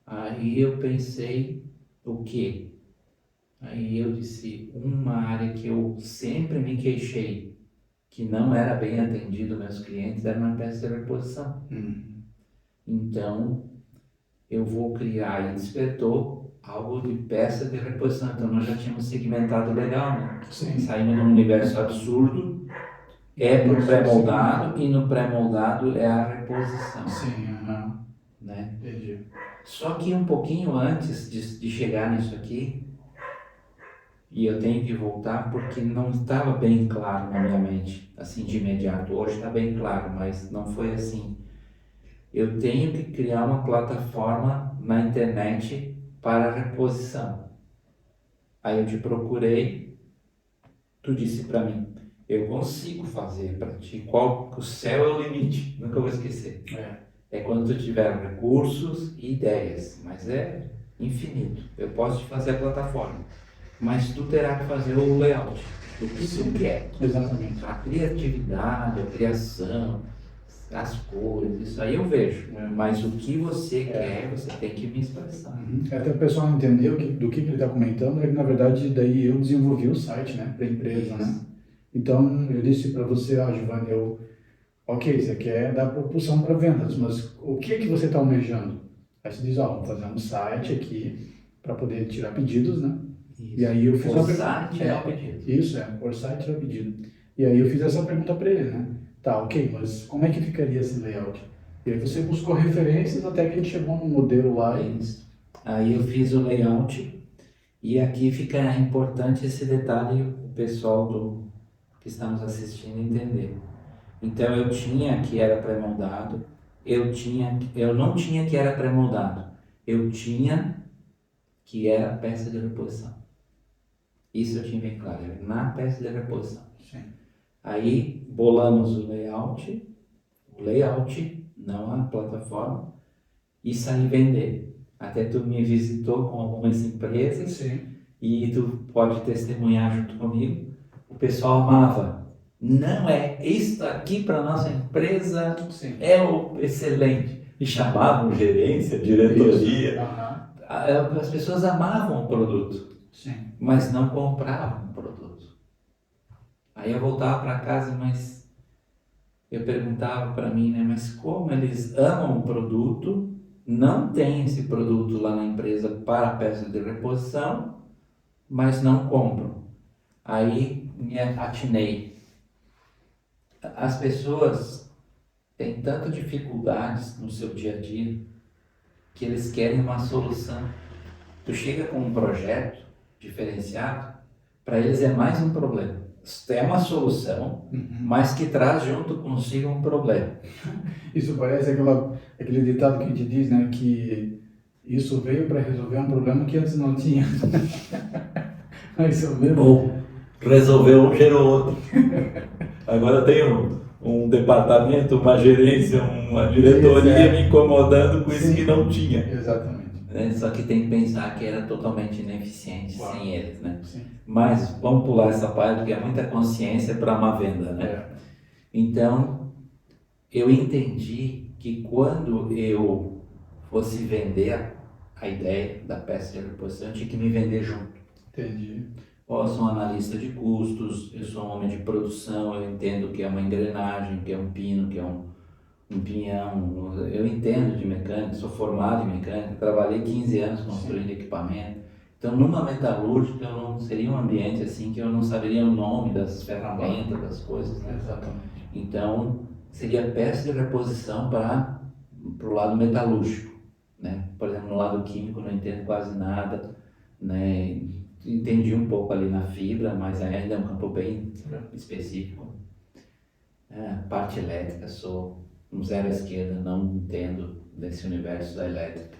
Aí eu pensei, o quê? Aí eu disse, uma área que eu sempre me queixei, que não era bem atendido meus clientes, era na peça de reposição. Então, eu vou criar, e despertou algo de peça de reposição. Então, nós já tínhamos segmentado legal, né? Sim. Saímos de um universo absurdo, pro pré-moldado, e no pré-moldado é a reposição. Sim, né? Entendi. Só que um pouquinho antes de chegar nisso aqui, e eu tenho que voltar porque não estava bem claro na minha mente, assim de imediato. Hoje está bem claro, mas não foi assim. eu tenho que criar uma plataforma na internet para reposição. Aí eu te procurei, tu disse para mim, eu consigo fazer para ti, o céu é o limite, nunca vou esquecer. É quando tu tiver recursos e ideias, mas é infinito. Eu posso te fazer a plataforma, mas tu terá que fazer o layout, o que tu quer. Exatamente. A criatividade, a criação, as cores, isso aí eu vejo. Mas o que você quer, você tem que me expressar. Até o pessoal entender do que ele está comentando, é que na verdade daí eu desenvolvi o site, né, para a empresa, né? Então eu disse para você, Giovanni, ok, você quer dar propulsão para vendas, mas o que você está almejando? Aí você diz, vamos fazer um site aqui para poder tirar pedidos, né? Isso. E aí eu fiz o site é o pedido. Isso, por site é o pedido. E aí eu fiz essa pergunta para ele, né? Tá, ok, mas como é que ficaria esse layout? E aí você buscou referências até que a gente chegou num modelo lá e... Isso. Aí eu fiz o layout e aqui fica importante esse detalhe o pessoal que estamos assistindo entender. Então eu tinha que era pré-moldado, eu não tinha que era pré-moldado, eu tinha que era peça de reposição. Isso eu tinha bem claro, era na peça de reposição. Sim. Aí bolamos o layout, não a plataforma, e saí vender. Até tu me visitou com algumas empresas. Sim. E tu pode testemunhar junto comigo, o pessoal amava. Não é isso aqui para nossa empresa. Sim. É o excelente. E chamavam gerência, diretoria. As pessoas amavam o produto, sim, mas não compravam o produto. Aí eu voltava para casa, mas eu perguntava para mim, né, mas como eles amam o produto, não tem esse produto lá na empresa para peça de reposição, mas não compram. Aí me atinei. As pessoas têm tanta dificuldades no seu dia a dia que eles querem uma solução. Tu chega com um projeto diferenciado, para eles é mais um problema. É uma solução, mas que traz junto consigo um problema. Isso parece aquele ditado que a gente diz, né, que isso veio para resolver um problema que antes não tinha. Isso mesmo. Ou resolveu um, gerou outro. Agora tem um departamento, uma gerência, uma diretoria me incomodando com isso que não tinha. Exatamente. Só que tem que pensar que era totalmente ineficiente sem eles, né? Sim. Mas vamos pular essa parte porque é muita consciência para uma venda, né? Então, eu entendi que quando eu fosse vender a ideia da peça de reposição, eu tinha que me vender junto. Entendi. Eu sou um analista de custos, eu sou um homem de produção, eu entendo que é uma engrenagem, que é um pino, que é um pinhão, eu entendo de mecânica, sou formado em mecânica, trabalhei 15 anos construindo equipamento. Então, numa metalúrgica, eu não seria um ambiente assim que eu não saberia o nome das ferramentas, das coisas, né? Exatamente. Então, seria peça de reposição para o lado metalúrgico, né? Por exemplo, no lado químico, eu não entendo quase nada, né? Entendi um pouco ali na fibra, mas ainda é um campo bem específico. Parte elétrica, sou um zero à esquerda, não entendo desse universo da elétrica,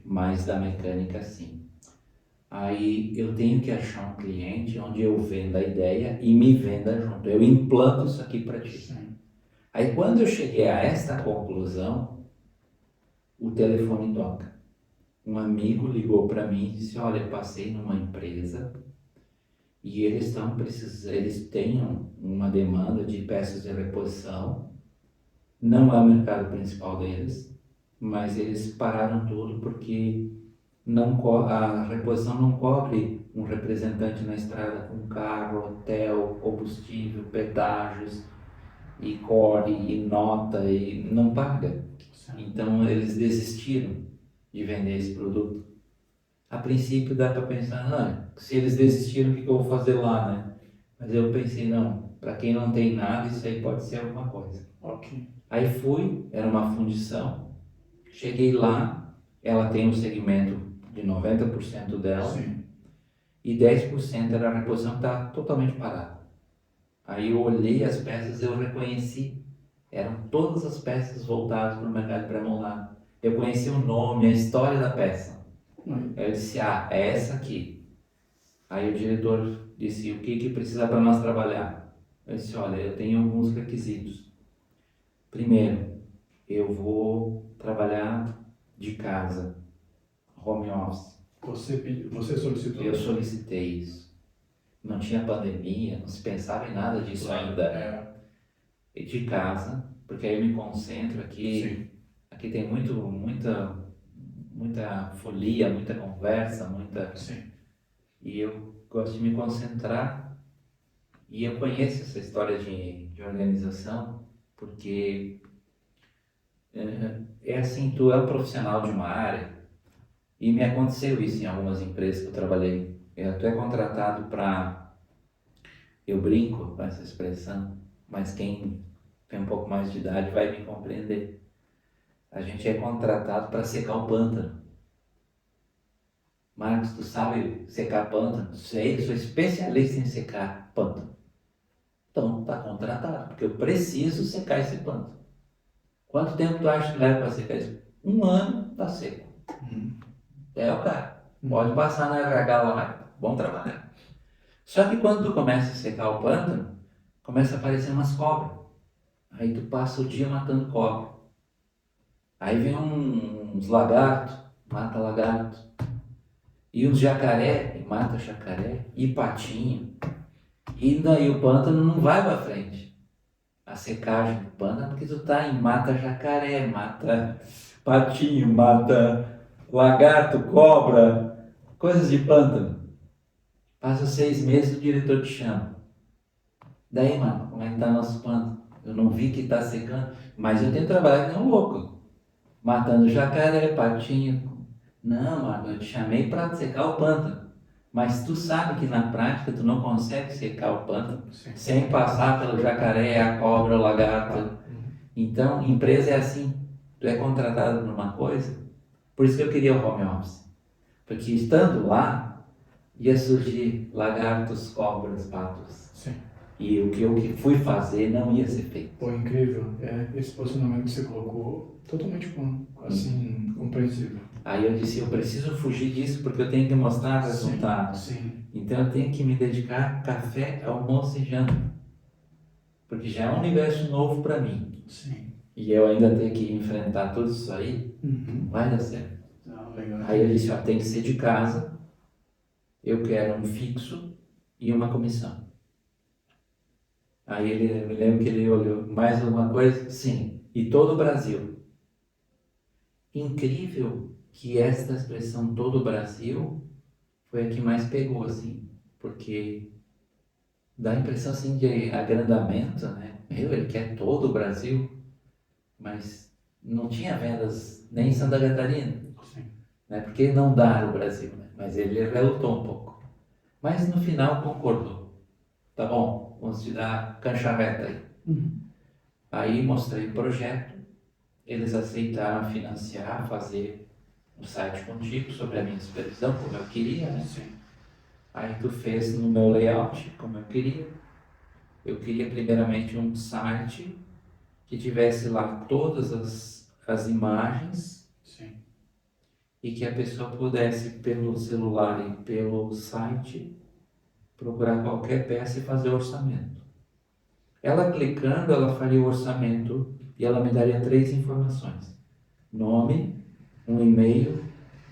mas da mecânica sim. Aí eu tenho que achar um cliente onde eu venda a ideia e me venda junto, eu implanto isso aqui para ti. Sim. Aí quando eu cheguei a esta conclusão, o telefone toca. Um amigo ligou para mim e disse, olha, eu passei numa empresa e eles têm uma demanda de peças de reposição, não é o mercado principal deles, mas eles pararam tudo porque a reposição não cobre um representante na estrada com carro, hotel, combustível, pedágios, e core, e nota, e não paga. Então eles desistiram de vender esse produto. A princípio dá para pensar, se eles desistiram, o que eu vou fazer lá, né? Mas eu pensei, não, para quem não tem nada, isso aí pode ser alguma coisa. Aí fui, era uma fundição, cheguei lá, ela tem um segmento de 90% dela, e 10% era a reposição que estava totalmente parada. Aí eu olhei as peças, eu reconheci Eram todas as peças voltadas para o mercado pré-moldado. Eu conheci o nome, a história da peça. Aí eu disse, é essa aqui. Aí o diretor disse, o que precisa para nós trabalhar? Eu disse, olha, eu tenho alguns requisitos. Primeiro, eu vou trabalhar de casa, home office. Você solicitou? Eu solicitei isso. Não tinha pandemia, não se pensava em nada disso ainda. E de casa, porque aí eu me concentro aqui. Sim. Aqui tem muita folia, muita conversa, Sim. E eu gosto de me concentrar. E eu conheço essa história de organização, porque é assim, tu é um profissional de uma área, e me aconteceu isso em algumas empresas que eu trabalhei. Tu é contratado para, eu brinco com essa expressão, mas quem tem um pouco mais de idade vai me compreender. A gente é contratado para secar o pântano. Marcos, tu sabe secar pântano? Sei, sou especialista em secar pântano. Então, tá contratado, porque eu preciso secar esse pântano. Quanto tempo tu acha que leva para secar isso? 1 ano, tá seco. É o cara. Pode passar na RH lá, bom trabalhar. Só que quando tu começa a secar o pântano, começa a aparecer umas cobras. Aí tu passa o dia matando cobra. Aí vem uns lagartos, mata lagarto. E uns jacaré, e mata jacaré. E patinho. E daí o pântano não vai para frente. A secagem do pântano, porque tu tá em mata jacaré, mata patinho, mata lagarto, cobra, coisas de pântano. Passa 6 meses, o diretor te chama. Daí, mano, como é que tá nosso pântano? Eu não vi que tá secando, mas eu tenho trabalhado que nem um louco. Matando jacaré, patinho. Não, mano, eu te chamei para secar o pântano. Mas tu sabe que na prática tu não consegue secar o pântano sem passar pelo jacaré, a cobra, o lagarto. Então, empresa é assim. Tu é contratado por uma coisa. Por isso que eu queria o home office. Porque estando lá, ia surgir lagartos, cobras, patos. Sim. E o que eu fui fazer não ia ser feito. Pô, incrível. Esse posicionamento que você colocou, totalmente assim, compreensível. Aí eu disse, eu preciso fugir disso porque eu tenho que mostrar resultados. Sim. Então eu tenho que me dedicar a café, almoço e janta. Porque já é um universo novo para mim. Sim. E eu ainda tenho que enfrentar tudo isso aí, vai dar certo. Legal. Aí eu disse, tem que ser de casa, eu quero um fixo e uma comissão. Aí eu me lembro que ele olhou, mais alguma coisa? Sim, e todo o Brasil. Incrível que esta expressão todo o Brasil foi a que mais pegou, assim, porque dá a impressão, assim, de agrandamento, né? Ele quer todo o Brasil, mas não tinha vendas nem em Santa Catarina, né? Porque não dá o Brasil, né? Mas ele relutou um pouco. Mas no final concordou. Tá bom, vamos te dar cancha reta aí. Aí mostrei o projeto, eles aceitaram financiar, fazer um site contigo sobre a minha supervisão, como eu queria, né? Sim. Aí tu fez no meu layout, como eu queria. Eu queria primeiramente um site que tivesse lá todas as imagens. Sim. E que a pessoa pudesse, pelo celular e pelo site, procurar qualquer peça e fazer o orçamento. Ela clicando, ela faria o orçamento e ela me daria 3 informações: nome, um e-mail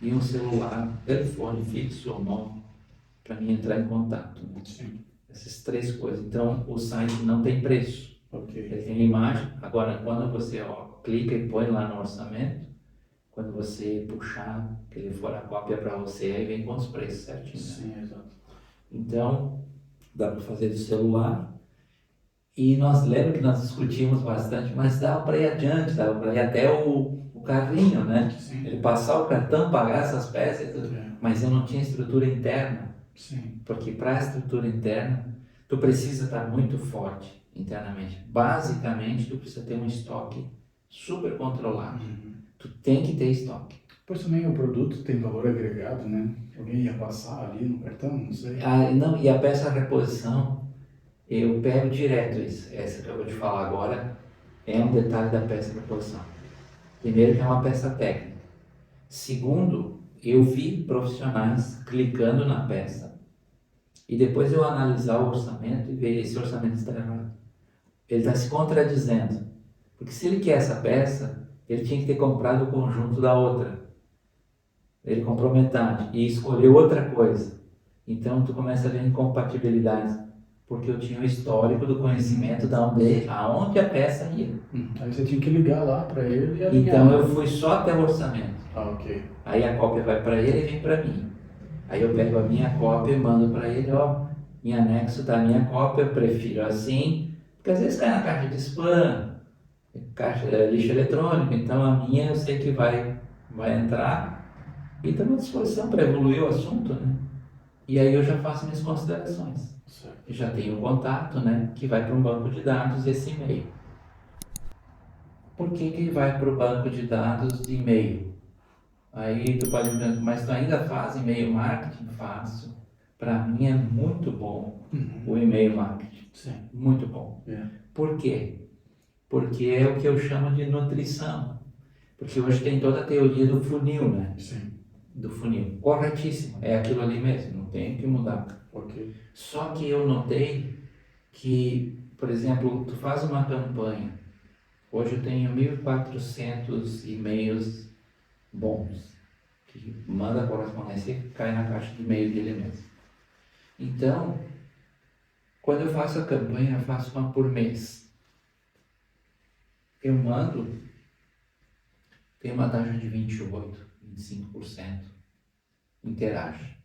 e um celular, telefone fixo ou não, para mim entrar em contato. Né? Sim. Essas 3 coisas. Então, o site não tem preço. Ele tem imagem. Agora, quando você clica e põe lá no orçamento, quando você puxar, que ele for a cópia para você, aí vem com os preços certinho. Sim, exato. Então, dá para fazer do celular. E nós lembra que nós discutimos bastante, mas dava para ir adiante, dava para ir até o carrinho, né? Sim. Ele passar o cartão, pagar essas peças, mas eu não tinha estrutura interna. Sim. Porque para a estrutura interna, tu precisa estar muito forte internamente. Basicamente, tu precisa ter um estoque super controlado. Tu tem que ter estoque. Pois também o produto tem valor agregado, né? Alguém ia passar ali no cartão, não sei. Não, e a peça reposição, eu pego direto isso. Essa que eu vou te falar agora é um detalhe da peça de reposição. Primeiro, que é uma peça técnica. Segundo, eu vi profissionais clicando na peça e depois eu analisar o orçamento e ver esse orçamento está errado. Ele está se contradizendo. Porque se ele quer essa peça, ele tinha que ter comprado o conjunto da outra. Ele comprou metade e escolheu outra coisa. Então tu começa a ver incompatibilidades, porque eu tinha o histórico do conhecimento de aonde a peça ia. Aí você tinha que ligar lá para ele e alinhar. Então eu fui só até o orçamento. Ok. Aí a cópia vai para ele e vem para mim. Aí eu pego a minha cópia e mando para ele, ó, em anexo da minha cópia, eu prefiro assim, porque às vezes cai na caixa de spam, caixa lixo eletrônico, então a minha eu sei que vai entrar e estou à disposição para evoluir o assunto, né? E aí eu já faço minhas considerações. Certo. Já tenho o contato, né, que vai para um banco de dados esse e-mail. Por que que vai para o banco de dados de e-mail? Aí tu pode me perguntar, mas tu ainda faz e-mail marketing? Faço. Para mim é muito bom o e-mail marketing. Sim. Muito bom. Por quê? Porque é o que eu chamo de nutrição. Porque hoje tem toda a teoria do funil, né? Sim. Do funil. Corretíssimo. É aquilo ali mesmo, não tem que mudar. Ok. Só que eu notei que, por exemplo, tu faz uma campanha. Hoje eu tenho 1.400 e-mails bons, que manda a correspondência e cai na caixa de e-mail dele mesmo. Então, quando eu faço a campanha, eu faço uma por mês. Eu mando, tem uma taxa de 28%, 25%, interage.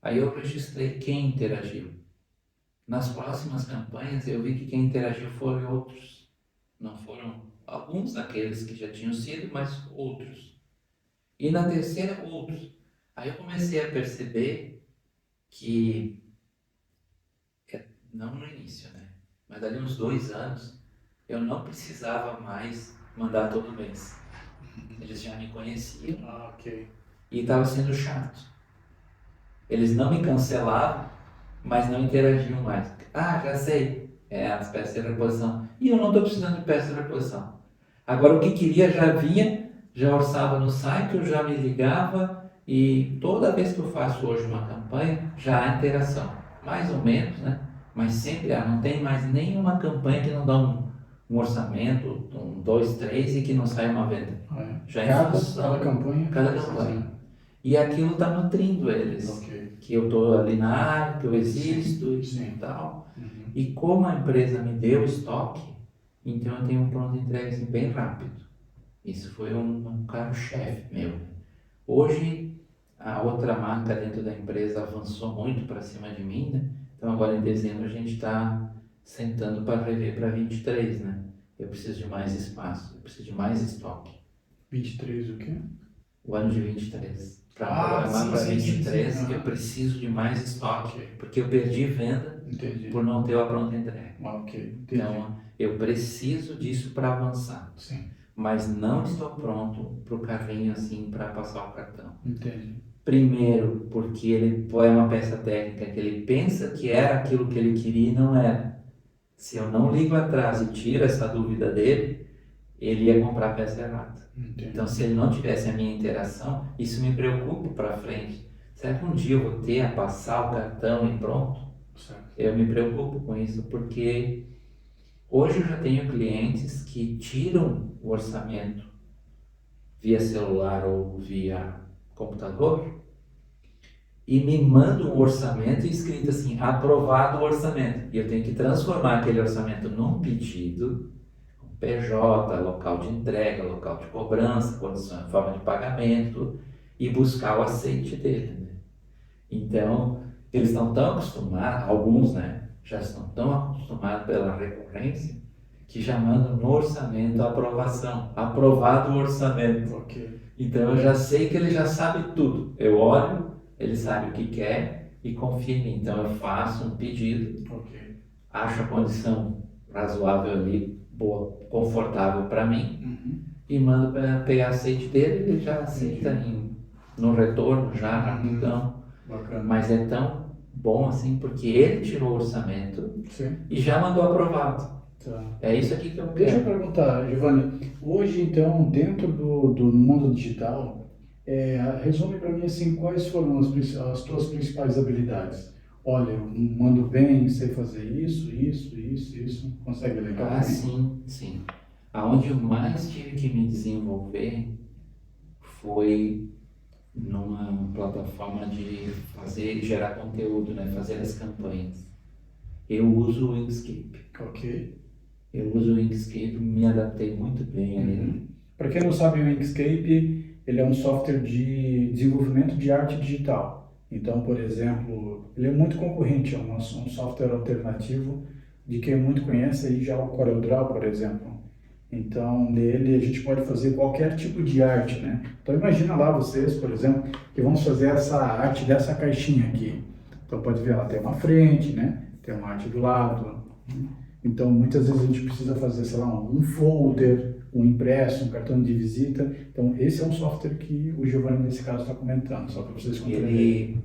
Aí eu registrei quem interagiu. Nas próximas campanhas eu vi que quem interagiu foram outros. Não foram alguns daqueles que já tinham sido, mas outros. E na terceira, outros. Aí eu comecei a perceber que, não no início, né? Mas dali uns 2 anos, eu não precisava mais mandar todo mês. Eles já me conheciam. Ok. E estava sendo chato. Eles não me cancelavam, mas não interagiam mais. Ah, já sei. É as peças de reposição. E eu não estou precisando de peças de reposição. Agora o que queria já vinha, já orçava no site, eu já me ligava e toda vez que eu faço hoje uma campanha, já há interação. Mais ou menos, né? Mas sempre há. Não tem mais nenhuma campanha que não dá um orçamento, 2, 3 e que não sai uma venda. Já Cada campanha? Cada campanha. E aquilo está nutrindo eles. Ok. Que eu estou ali na área, que eu existo e tal. E como a empresa me deu estoque, então eu tenho um pronto de entrega assim, bem rápido. Isso foi um carro-chefe meu. Hoje, a outra marca dentro da empresa avançou muito para cima de mim, né? Então agora em dezembro a gente está sentando para rever para 23, né? Eu preciso de mais espaço, eu preciso de mais estoque. 23 o quê? O ano de 23. Para programar para 23, sim. eu preciso de mais estoque, porque eu perdi venda por não ter a pronta entrega. Então, eu preciso disso para avançar. Sim. Mas não estou pronto para o carrinho assim para passar o cartão. Entendi. Primeiro, porque ele é uma peça técnica que ele pensa que era aquilo que ele queria e não era. Se eu não ligo atrás e tiro essa dúvida dele, ele ia comprar a peça errada. Entendi. Então, se ele não tivesse a minha interação, isso me preocupa para frente. Será que um dia eu vou ter a passar o cartão e pronto? Certo. Eu me preocupo com isso porque hoje eu já tenho clientes que tiram o orçamento via celular ou via computador e me mandam um orçamento escrito assim, aprovado o orçamento. E eu tenho que transformar aquele orçamento num pedido, PJ, local de entrega, local de cobrança, condição, forma de pagamento e buscar o aceite dele, né? Então, eles estão tão acostumados, alguns, né, já estão tão acostumados pela recorrência que já mandam no orçamento a aprovação, aprovado o orçamento. Ok. Então eu já sei que ele já sabe tudo. Eu olho, ele sabe o que quer e confia em mim. Então eu faço um pedido, acho a condição razoável ali, boa, confortável para mim e mando para pegar aceite dele, ele já aceita no retorno já rapidão. Bacana. Mas é tão bom assim porque ele tirou o orçamento e já mandou aprovado. Tá. É isso aqui que eu Deixa eu quero. perguntar, Giovanni, hoje então, dentro do mundo digital, resume para mim assim, quais foram as tuas principais habilidades? Olha, eu mando bem, sei fazer isso, consegue elencar Ah, para mim? sim, sim. Aonde eu mais tive que me desenvolver foi numa plataforma de fazer, gerar conteúdo, né? Fazer as campanhas. Eu uso o Inkscape. Ok. Eu uso o Inkscape, me adaptei muito bem a ele. Para quem não sabe, o Inkscape, ele é um software de desenvolvimento de arte digital. Então, por exemplo, ele é muito concorrente, é um software alternativo de quem muito conhece aí já o CorelDRAW, por exemplo. Então, nele a gente pode fazer qualquer tipo de arte, né? Então, imagina lá vocês, por exemplo, que vamos fazer essa arte dessa caixinha aqui. Então, pode ver, ela tem uma frente, né? Tem uma arte do lado. Então, muitas vezes a gente precisa fazer, sei lá, um folder, um impresso, um cartão de visita. Então, esse é um software que o Giovanni, nesse caso, está comentando, só para vocês compreenderem.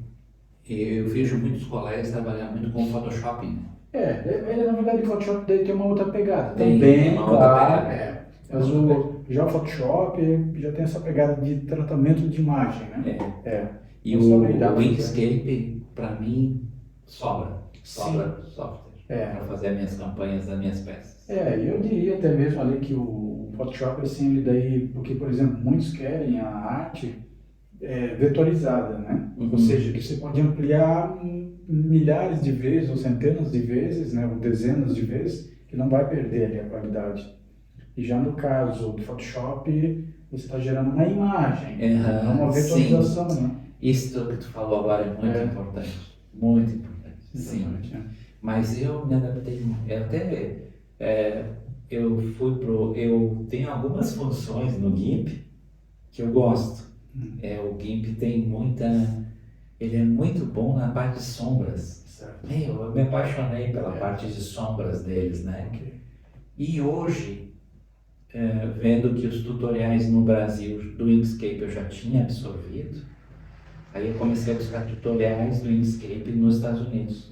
Eu vejo muitos colegas trabalhar muito com Photoshop, né? Ele, na verdade, o Photoshop daí tem uma outra pegada. Tem Também, uma outra claro, pegada. Mas já o Photoshop já tem essa pegada de tratamento de imagem, né? E Mas também dá o pra fazer. Inkscape, para mim, sobra. Sobra Sim. software É. para fazer as minhas campanhas das minhas peças. Eu diria até mesmo ali que o Photoshop, assim, ele daí, porque, por exemplo, muitos querem a arte vetorizada, né? Ou seja, que você pode ampliar milhares de vezes ou centenas de vezes, né? Ou dezenas de vezes, que não vai perder ali a qualidade. E já no caso do Photoshop, você está gerando uma imagem, não uma vetorização, Sim. né? Isso que tu falou agora é muito importante. Muito importante. Sim. Exatamente, Mas eu me adaptei, eu até eu fui pro, eu tenho algumas funções no GIMP que eu gosto. O GIMP tem ele é muito bom na parte de sombras. Certo. Eu me apaixonei pela parte de sombras deles, né? Ok. E hoje, vendo que os tutoriais no Brasil do Inkscape eu já tinha absorvido, aí eu comecei a buscar tutoriais do Inkscape nos Estados Unidos.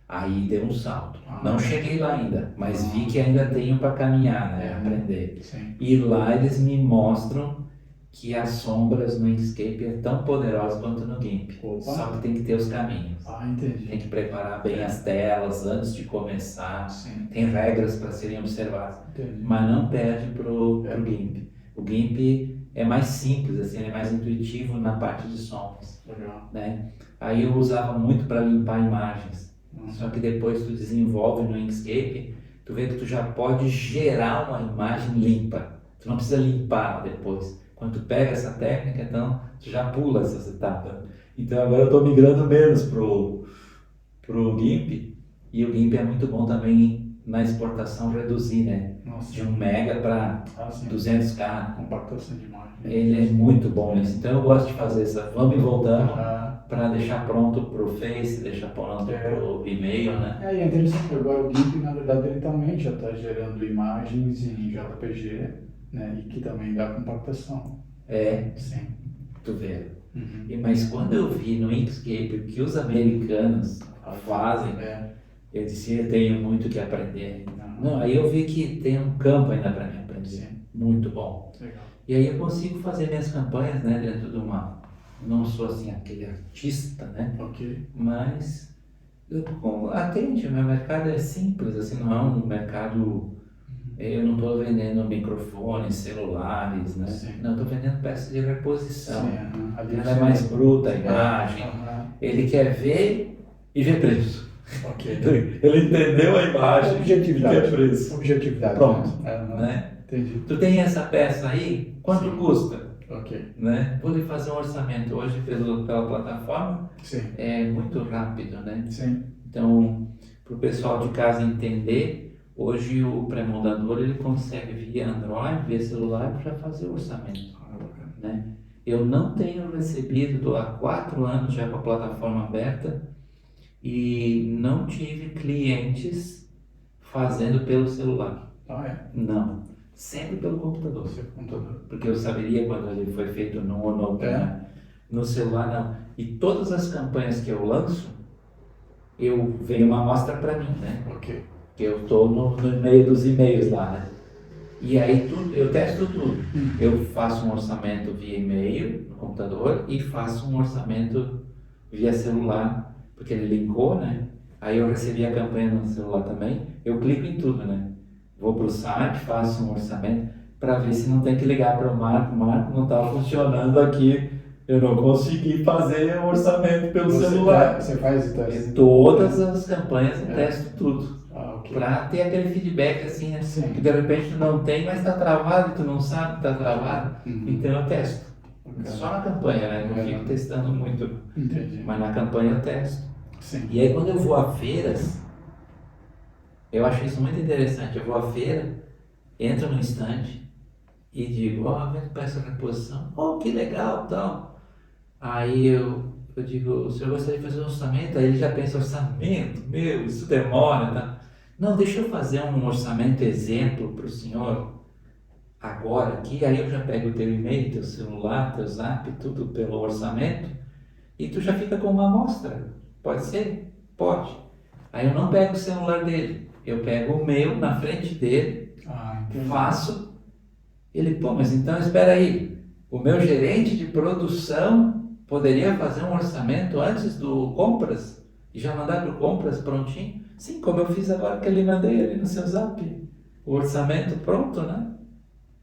Aí deu um salto. Não cheguei lá ainda, mas vi que ainda tenho para caminhar, né? Aprender. Sim. E lá eles me mostram que as sombras no Inkscape é tão poderosa quanto no GIMP. Opa. Só que tem que ter os caminhos. Entendi. Tem que preparar bem as telas antes de começar. Sim. Tem regras para serem observadas. Entendi. Mas não perde pro GIMP. O GIMP é mais simples, assim, ele é mais intuitivo na parte de sombras. Legal. Né? Aí eu usava muito para limpar imagens. Só que depois tu desenvolve no Inkscape, tu vê que tu já pode gerar uma imagem limpa. Tu não precisa limpar depois. Quando tu pega essa técnica, então tu já pula essas etapas. Então agora eu estou migrando menos pro GIMP, e o GIMP é muito bom também na exportação reduzir, né? Nossa. De 1 mega para 200K. Compactação de imagem. Ele é muito bom nisso. Então eu gosto de fazer essa. Vamos e voltando para deixar pronto para o Face, deixar pronto para o e-mail, né? E é interessante que agora o GIMP, na verdade, ele também já está gerando imagens em JPG, né? E que também dá compactação. Sim. Tu vê. Mas quando eu vi no Inkscape que os americanos fazem, eu disse, eu tenho muito que aprender. Não, aí eu vi que tem um campo ainda para mim aprender. Sim. Muito bom. Legal. E aí eu consigo fazer minhas campanhas, né, dentro de uma... Não sou assim aquele artista, né? Ok. Mas atende, o meu mercado é simples, assim, não é um mercado... Eu não estou vendendo microfones, celulares, né? Sim. Não, estou vendendo peças de reposição. Ali Ela é mais bruta a imagem. Ele quer ver e ver preço. Ok. Ele entendeu a imagem. Objetividade. E quer preço. Objetividade. Pronto. Né? Entendi. Tu tem essa peça aí? Quanto custa? Ok. Né? Vou lhe fazer um orçamento hoje pela plataforma. Sim. É muito rápido, né? Sim. Então, para o pessoal de casa entender, hoje o pré-moldador ele consegue via Android, via celular, para fazer o orçamento. Né? Eu não tenho recebido há 4 anos já com a plataforma aberta e não tive clientes fazendo pelo celular. Não. Sempre pelo computador. Porque eu saberia quando ele foi feito no celular, não. E todas as campanhas que eu lanço, venho uma amostra para mim, né? Ok. que eu estou no meio dos e-mails lá, né? E aí eu testo tudo. Eu faço um orçamento via e-mail no computador e faço um orçamento via celular, porque ele linkou, né? Aí eu recebi a campanha no celular também. Eu clico em tudo, né? Vou para o site, faço um orçamento para ver se não tem que ligar para o Marco. Marco, não está funcionando aqui. Eu não consegui fazer o orçamento pelo celular. Você faz o teste? Todas as campanhas eu testo tudo. Ah, ok. Para ter aquele feedback assim, né? Sim. Que de repente tu não tem, mas está travado e tu não sabe que está travado. Então eu testo. Só na campanha, né? Não fico testando muito. Entendi. Mas na campanha eu testo. Sim. E aí quando eu vou a feiras, eu acho isso muito interessante. Eu vou à feira, entro no estande e digo, ó, vem para essa reposição. Oh, que legal, tal. Aí eu digo, o senhor gostaria de fazer um orçamento? Aí ele já pensa, orçamento? Meu, isso demora, tá? Não, deixa eu fazer um orçamento exemplo para o senhor agora aqui. Aí eu já pego o teu e-mail, teu celular, teu zap, tudo pelo orçamento e tu já fica com uma amostra. Pode ser? Pode. Aí eu não pego o celular dele, eu pego o meu na frente dele, faço. Ele, pô, mas então espera aí, o meu gerente de produção poderia fazer um orçamento antes do compras e já mandar para o compras prontinho? Sim, como eu fiz agora que ele mandei ali no seu zap, o orçamento pronto, né?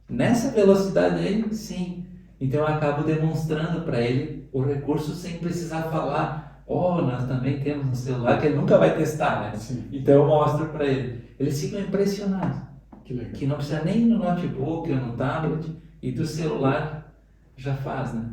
Nessa velocidade aí, sim. Então eu acabo demonstrando para ele o recurso sem precisar falar. Oh, nós também temos no celular que ele nunca vai testar, né? Sim. Então eu mostro para ele. Eles ficam impressionados. Que não precisa nem no notebook ou no tablet e do celular já faz, né?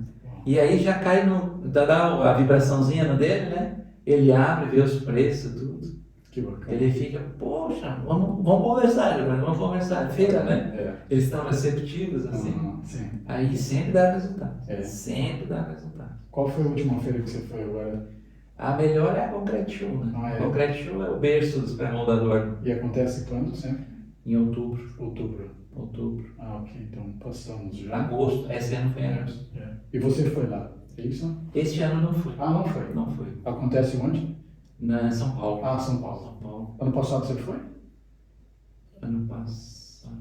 E aí já cai dá a vibraçãozinha no dele, né? Ele abre, vê os preços, tudo. Que bacana. Ele fica, poxa, vamos conversar, vamos conversar. Feira, né? Eles estão receptivos, assim. Sim. Aí sempre dá resultado. Sempre dá resultado. Qual foi a última feira que você foi agora? A melhor é a Concretiu, né? A Concretiu é o berço dos pré-moldadores. E acontece quando sempre? Em outubro. Outubro. Ah, ok. Então passamos já. Agosto. Esse ano foi em agosto. E você foi lá? É isso? Este ano não fui. Ah, não foi? Não fui. Acontece onde? Na São Paulo. Ah, São Paulo. São Paulo. Ano passado você foi? Ano passado.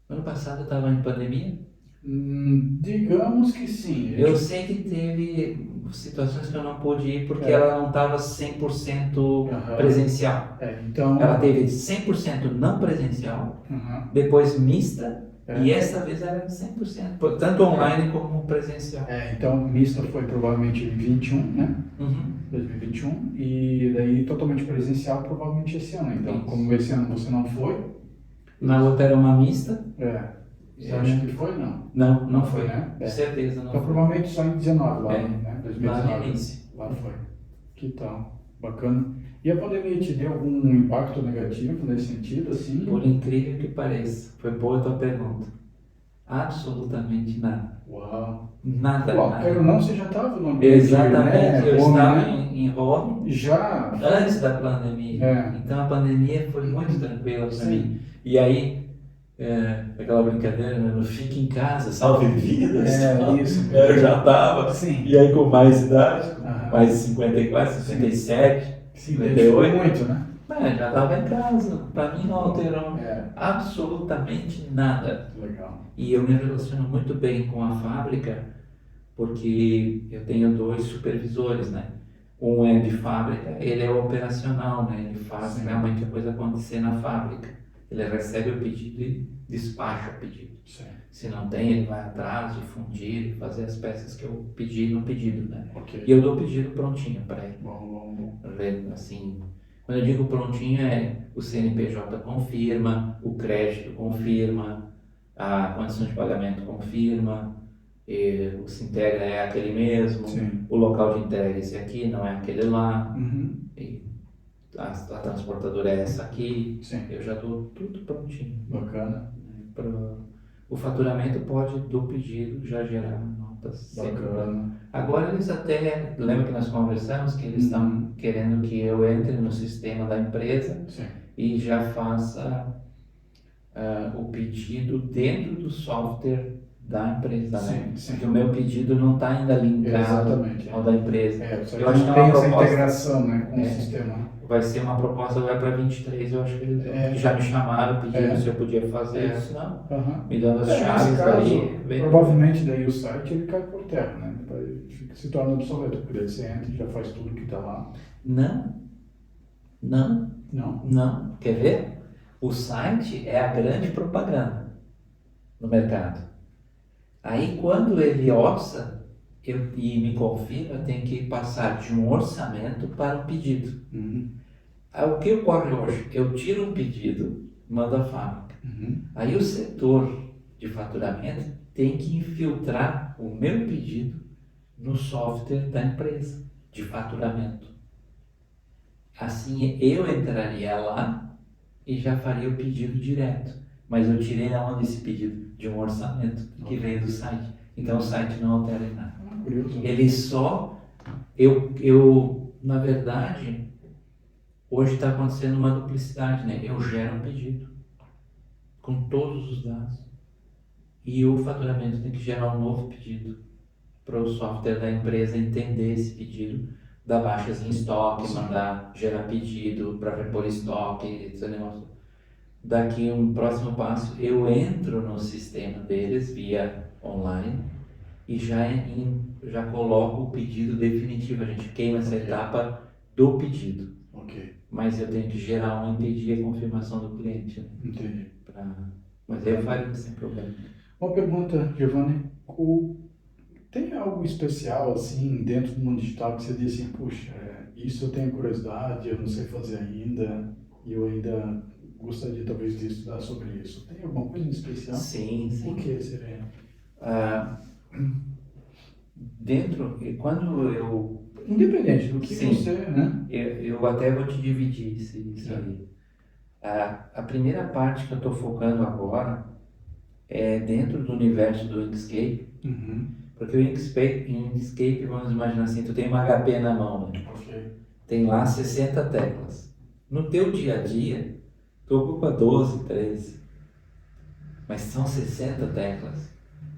Ano passado eu estava em pandemia? Digamos que sim. Eu sei que teve situações que eu não pude ir porque ela não estava 100% presencial. Então... Ela teve 100% não presencial, depois mista, e essa vez era 100%, tanto online como presencial. Então mista foi provavelmente em 21, né? 2021, e daí totalmente presencial provavelmente esse ano. Então, como esse ano você não foi... Na outra era uma mista. Você acha que foi? Não. Não foi, né? Com certeza não então, foi. provavelmente só em 19 lá, né? 2019. Lá no início. Lá foi. Que tal? Bacana. E a pandemia te deu algum impacto negativo nesse sentido, assim? Por incrível que pareça. Foi boa a tua pergunta. Absolutamente nada. Uau. Nada. Quero não, você já estava no ambiente, exatamente, né? Eu estava em home já antes da pandemia. Então a pandemia foi muito tranquila para mim. E aí, aquela brincadeira, né? No fique em casa, salve vidas. Isso. Eu já estava. E aí com mais idade, mais 54, 57, 58. Muito, né? Já estava em casa. Para mim não alterou absolutamente nada. Legal. E eu me relaciono muito bem com a fábrica, porque eu tenho 2 supervisores, né? Um é de fábrica, ele é operacional, né? Ele faz realmente a coisa acontecer na fábrica. Ele recebe o pedido e despacha o pedido. Se não tem, ele vai atrás de fundir, fazer as peças que eu pedi no pedido, né? E eu dou o pedido prontinho para ele. Bom. Assim, quando eu digo prontinho, o CNPJ confirma, o crédito confirma, a condição de pagamento confirma, o Sintegra é aquele mesmo, o local de entrega é esse aqui, não é aquele lá, e a transportadora é essa aqui, eu já dou tudo prontinho. Bacana. O faturamento pode, do pedido, já gerar notas. Bacana. Agora eles até, lembra que nós conversamos que eles estão querendo que eu entre no sistema da empresa e já faça o pedido dentro do software da empresa, né? Sim, sim. Porque o meu pedido não está ainda linkado Exatamente. ao da empresa. Você Eu acho que não é tem uma essa proposta, integração, né, com o é, sistema. vai ser uma proposta vai para 23, eu acho que eles vão. Porque já me chamaram pedindo se eu podia fazer, eu disse, não, Aham. me dando as Nesse chaves caso, aí, vem. provavelmente daí o site ele cai por terra, né? Se torna obsoleto, porque daí você entra e já faz tudo que está lá. Não, não, Não. não. Quer ver? O site é a grande propaganda no mercado. Aí quando ele orça e me confirma, eu tenho que passar de um orçamento para um pedido. Uhum. Aí, o que ocorre hoje? Eu tiro um pedido, mando à fábrica. Uhum. Aí o setor de faturamento tem que infiltrar o meu pedido no software da empresa de faturamento. Assim eu entraria lá e já faria o pedido direto. Mas eu tirei aonde esse pedido? De um orçamento que veio do site. Então o site não altera em nada. Curioso. Ele só. Na verdade, hoje está acontecendo uma duplicidade, né? Eu gero um pedido com todos os dados. E o faturamento tem que gerar um novo pedido para o software da empresa entender esse pedido, dar baixas em estoque, mandar gerar pedido para repor estoque, esse negócio. Daqui um próximo passo, eu entro no sistema deles via online e já coloco o pedido definitivo. A gente queima essa etapa do pedido. Ok. Mas eu tenho que gerar um e pedir a confirmação do cliente. Né? Entendi. Mas eu faria sem problema. Uma pergunta, Giovanni. Tem algo especial assim dentro do mundo digital que você diz assim, puxa, isso eu tenho curiosidade, eu não sei fazer ainda, e eu ainda gostaria talvez de estudar sobre isso. Tem alguma coisa em especial? Sim, sim. O que seria? Quando eu... Independente do que Sim. você, né? Eu até vou te dividir isso aí. A primeira parte que eu estou focando agora é dentro do universo do Inkscape, porque o Inkscape, vamos imaginar assim, tu tem uma HP na mão, né? Ok. Tem lá 60 teclas. No teu dia a dia, tu ocupa 12, 13, mas são 60 teclas.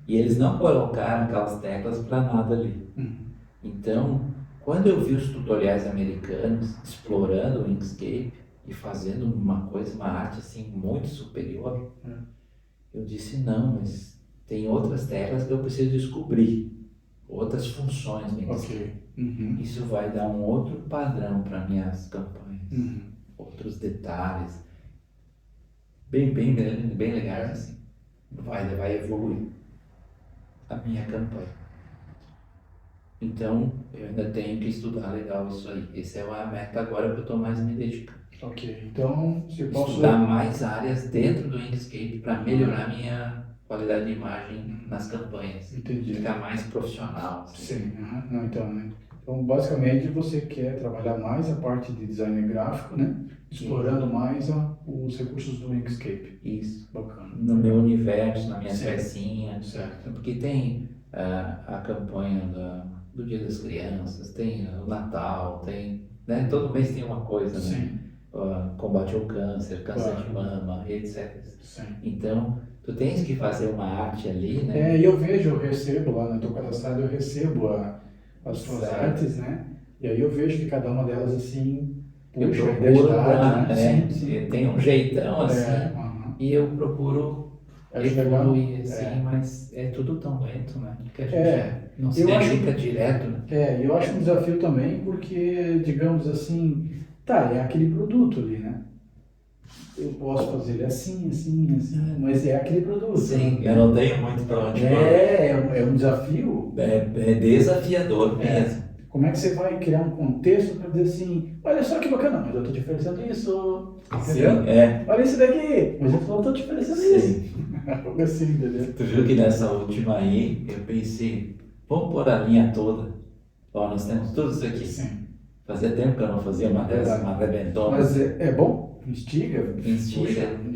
E eles não colocaram aquelas teclas para nada ali. Então, quando eu vi os tutoriais americanos explorando o Inkscape e fazendo uma arte assim muito superior, eu disse não, mas tem outras teclas que eu preciso descobrir, outras funções no Inkscape. Isso vai dar um outro padrão para minhas campanhas, outros detalhes, bem legais assim. Vai evoluir a minha campanha. Então, eu ainda tenho que estudar legal isso aí. Essa é a meta agora que eu estou mais me dedicando. Ok, então se eu posso... Estudar mais áreas dentro do Inkscape para melhorar minha qualidade de imagem nas campanhas. Entendi. Ficar mais profissional. Sim, não, então, né? Então, basicamente, você quer trabalhar mais a parte de design gráfico, né? Explorando mais os recursos do Inkscape. Isso. Bacana. No meu universo, na minha Certo. pecinha. Certo. Porque tem a campanha do Dia das Crianças, tem o Natal, tem, né? Todo mês tem uma coisa, né? Sim. Combate ao câncer, câncer Claro. de mama, etc. Sim. Então, tu tens que fazer uma arte ali, né? E eu vejo, eu recebo lá, eu tô cadastrado, eu recebo as suas Certo. artes, né? E aí eu vejo que cada uma delas, assim, Eu puxa a procuro identidade, né? Sim. tem um jeitão assim, e eu procuro evoluir assim, mas é tudo tão lento, né? Que a gente não se dedica direto, né? Eu acho um desafio também, porque, digamos assim, é aquele produto ali, né? Eu posso fazer ele assim, mas é aquele produto. Sim, eu não tenho muito para onde é um desafio. É desafiador mesmo. Como é que você vai criar um contexto para dizer assim, olha só que bacana, mas eu estou te oferecendo isso, entendeu? Sim, olha isso daqui, mas eu estou te oferecendo isso. Algo assim, entendeu? Tu viu que nessa última aí, eu pensei, vamos pôr a linha toda. Ó, nós temos tudo isso aqui. Sim. Fazia tempo que eu não fazia uma dessas, uma rebentona. Mas é bom? Instiga,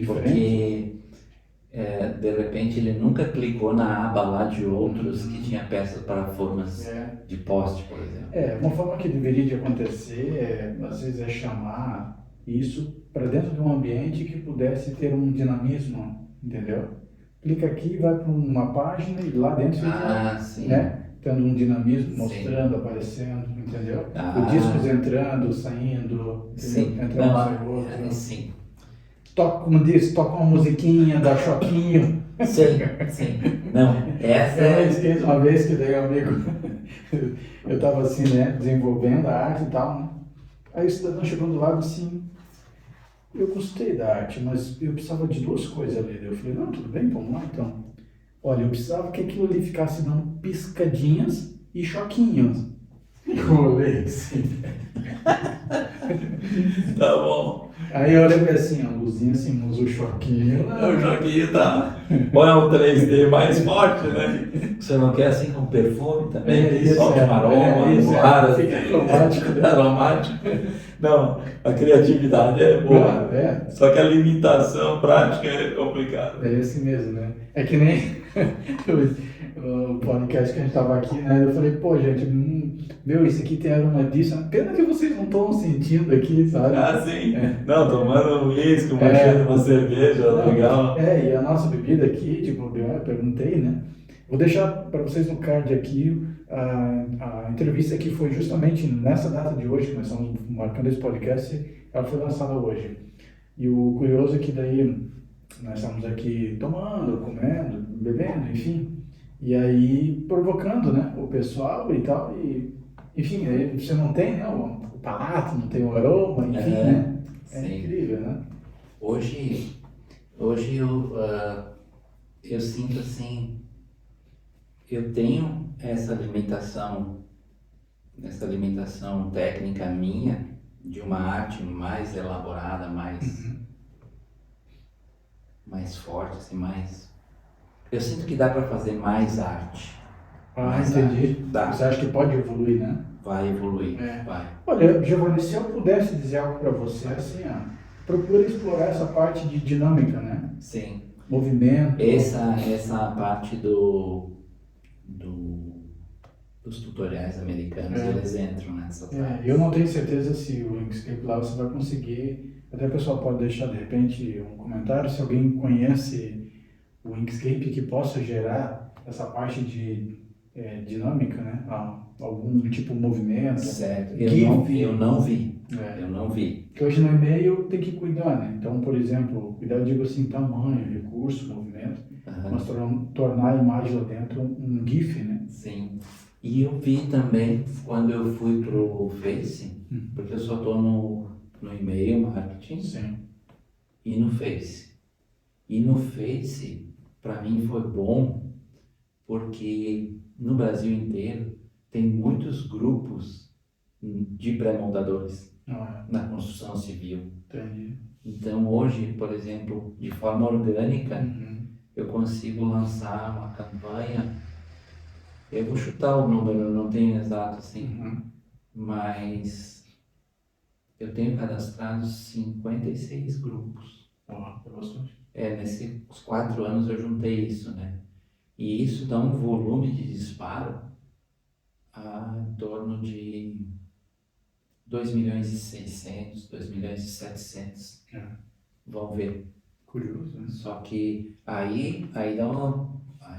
porque de repente ele nunca clicou na aba lá de outros que tinha peças para formas de poste, por exemplo. Uma forma que deveria de acontecer, às vezes, é chamar isso para dentro de um ambiente que pudesse ter um dinamismo, entendeu? clica aqui, vai para uma página e lá dentro fica, Sim. né? Tendo um dinamismo, Sim. mostrando, aparecendo, entendeu? Ah, O discos entrando, saindo, entendeu? sim. Entra um, sai outro. Sim. Toca, como diz, toca uma musiquinha, dá choquinho. Sim. Não, essa Eu me é. esqueço uma vez que daí, amigo, eu tava assim, né, desenvolvendo a arte e tal, né? Aí o cidadão chegou do lado assim, eu gostei da arte, mas eu precisava de duas coisas ali. Eu falei, não, tudo bem, vamos lá então. Olha, eu precisava que aquilo ali ficasse dando piscadinhas e choquinhos. Eu olhei assim. Tá bom. Aí eu olhei assim, a luzinha assim, mas o choquinho. O joguinho tá. Ou é um 3D mais forte, né? Você não quer assim com perfume também? Que solte um aroma, um ar assim. Fica aromático. Aromático. Não, a criatividade é boa. É. Só que a limitação prática é complicada. É esse mesmo, né? É que nem o podcast que a gente tava aqui, né? Eu falei, pô, gente, meu, isso aqui tem aroma disso. Pena que vocês não estão sentindo aqui, sabe? Ah, sim. É. Não, tomando um uísque, uma cerveja, Não, legal. e a nossa bebida aqui, tipo, eu perguntei, né? Vou deixar para vocês no card aqui. A entrevista que foi justamente nessa data de hoje, que nós estamos marcando esse podcast, ela foi lançada hoje. E o curioso é que daí nós estamos aqui tomando, comendo, bebendo, enfim, e aí provocando, né, o pessoal e tal, e enfim, aí você não tem, né, o palato, não tem o aroma, enfim, né? É Sim. incrível, né? Hoje eu sinto assim, eu tenho essa limitação técnica minha de uma arte mais elaborada, mais forte, assim, mais. Eu sinto que dá para fazer mais arte. Entendi. Arte. Dá. Você acha que pode evoluir, né? Vai evoluir, É. vai. Olha, Giovanni, se eu pudesse dizer algo para você, assim, procure explorar essa parte de dinâmica, né? Sim. Movimento. Essa parte dos tutoriais americanos, eles entram nessa parte. Eu não tenho certeza se o Inkscape lá você vai conseguir. Até o pessoal pode deixar de repente um comentário se alguém conhece o Inkscape que possa gerar essa parte de dinâmica, né? Algum tipo de movimento. Certo. GIF. Eu não vi. É. Eu não vi. Porque hoje no e-mail tem que cuidar, né? Então, por exemplo, cuidar, eu digo assim, tamanho, recurso, movimento, mas tornar a imagem lá dentro um GIF, né? Sim. E eu vi também quando eu fui pro Face, porque eu só tô no e-mail marketing. Sim. E no Face. E no Face, para mim foi bom, porque no Brasil inteiro tem muitos grupos de pré-moldadores na construção civil. Entendi. Então hoje, por exemplo, de forma orgânica, eu consigo lançar uma campanha. Eu vou chutar o número, não tenho exato assim, mas eu tenho cadastrado 56 grupos. É bastante. Nesses 4 anos eu juntei isso, né? E isso dá um volume de disparo em torno de 2.600.000, 2.700.000. Vão ver. Curioso, né? Só que aí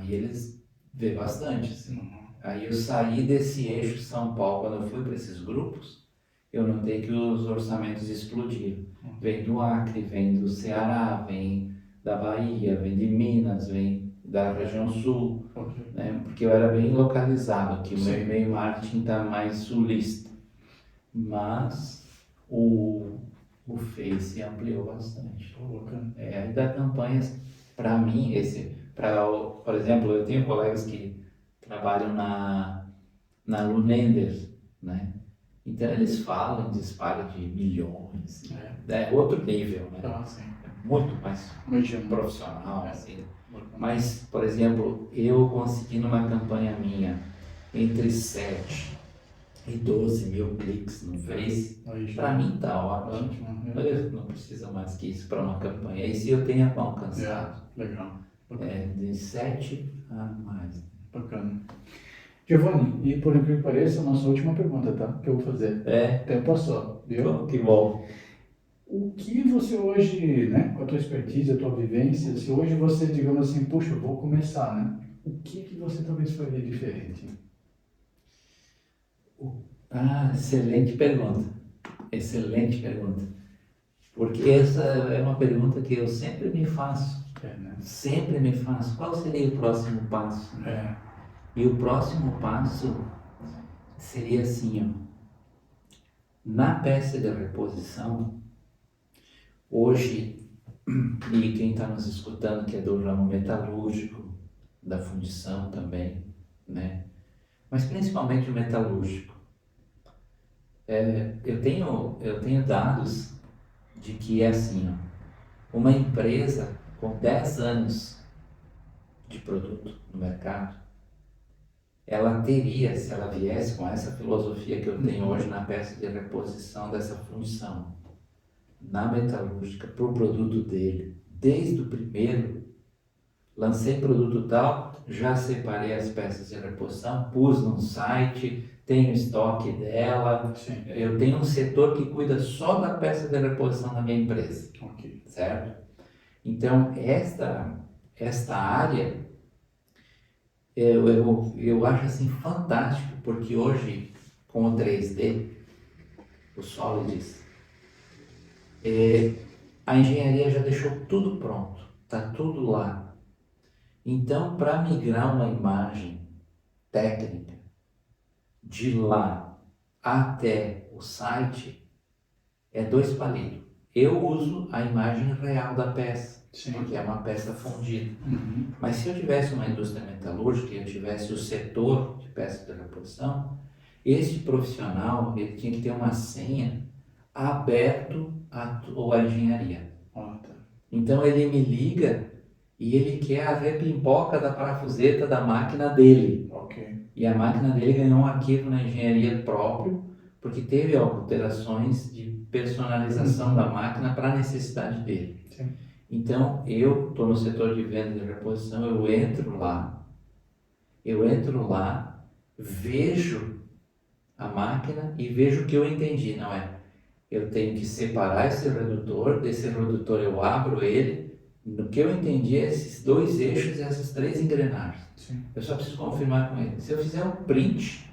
eles vê bastante, assim. Aí eu saí desse eixo São Paulo, quando eu fui para esses grupos, eu notei que os orçamentos explodiram. Vem do Acre, vem do Ceará, vem da Bahia, vem de Minas, vem da região sul, né? Porque eu era bem localizado aqui, o meu e-mail marketing está mais sulista. Mas o Face ampliou bastante. Aí dá campanhas, para mim, por exemplo, eu tenho colegas que trabalham na Lunender, né? Então eles falam em disparo de milhões, é outro nível, né? Muito mais profissional, assim. Mas, por exemplo, eu consegui numa campanha minha entre 7 e 12 mil cliques no Face. Para mim tá ótimo. Eu não preciso mais que isso para uma campanha. E se eu tenho a mão cansada? Legal. De 7 a mais. Bacana. Giovanni, e por incrível que pareça, a nossa última pergunta, tá? Que eu vou fazer. O tempo passou, viu? Que bom. O que você hoje, né, com a tua expertise, a tua vivência, se hoje você, digamos assim, puxa, eu vou começar, né? O que você talvez faria diferente? Ah, excelente pergunta. Excelente pergunta. Porque essa é uma pergunta que eu sempre me faço. É, né? Sempre me faço. Qual seria o próximo passo? É. E o próximo passo seria assim, ó. Na peça de reposição, hoje, e quem está nos escutando que é do ramo metalúrgico, da fundição também, né? Mas principalmente o metalúrgico. Eu tenho dados de que é assim, ó, uma empresa com 10 anos de produto no mercado, ela teria, se ela viesse com essa filosofia que eu tenho hoje na peça de reposição dessa função, na metalúrgica, para o produto dele, desde o primeiro, lancei produto tal, já separei as peças de reposição, pus num site, tenho estoque dela, Sim. eu tenho um setor que cuida só da peça de reposição da minha empresa, Ok. certo? Então, esta área, eu acho assim fantástico, porque hoje, com o 3D, o Solids, a engenharia já deixou tudo pronto, está tudo lá. Então, para migrar uma imagem técnica de lá até o site, é dois palitos. Eu uso a imagem real da peça, Sim. porque é uma peça fundida. Uhum. Mas se eu tivesse uma indústria metalúrgica e eu tivesse o setor de peça de reposição, esse profissional ele tinha que ter uma senha aberto à engenharia. Ah, tá. Então ele me liga e ele quer a repimpoca da parafuseta da máquina dele. Ok. E a máquina dele ganhou um arquivo na engenharia próprio, porque teve alterações de personalização da máquina para a necessidade dele. Sim. Então, eu estou no setor de venda e reposição, eu entro lá, vejo a máquina e vejo o que eu entendi, não é? Eu tenho que separar esse redutor, desse redutor eu abro ele, no que eu entendi é esses dois eixos e essas três engrenagens. Sim. Eu só preciso confirmar com ele. Se eu fizer um print,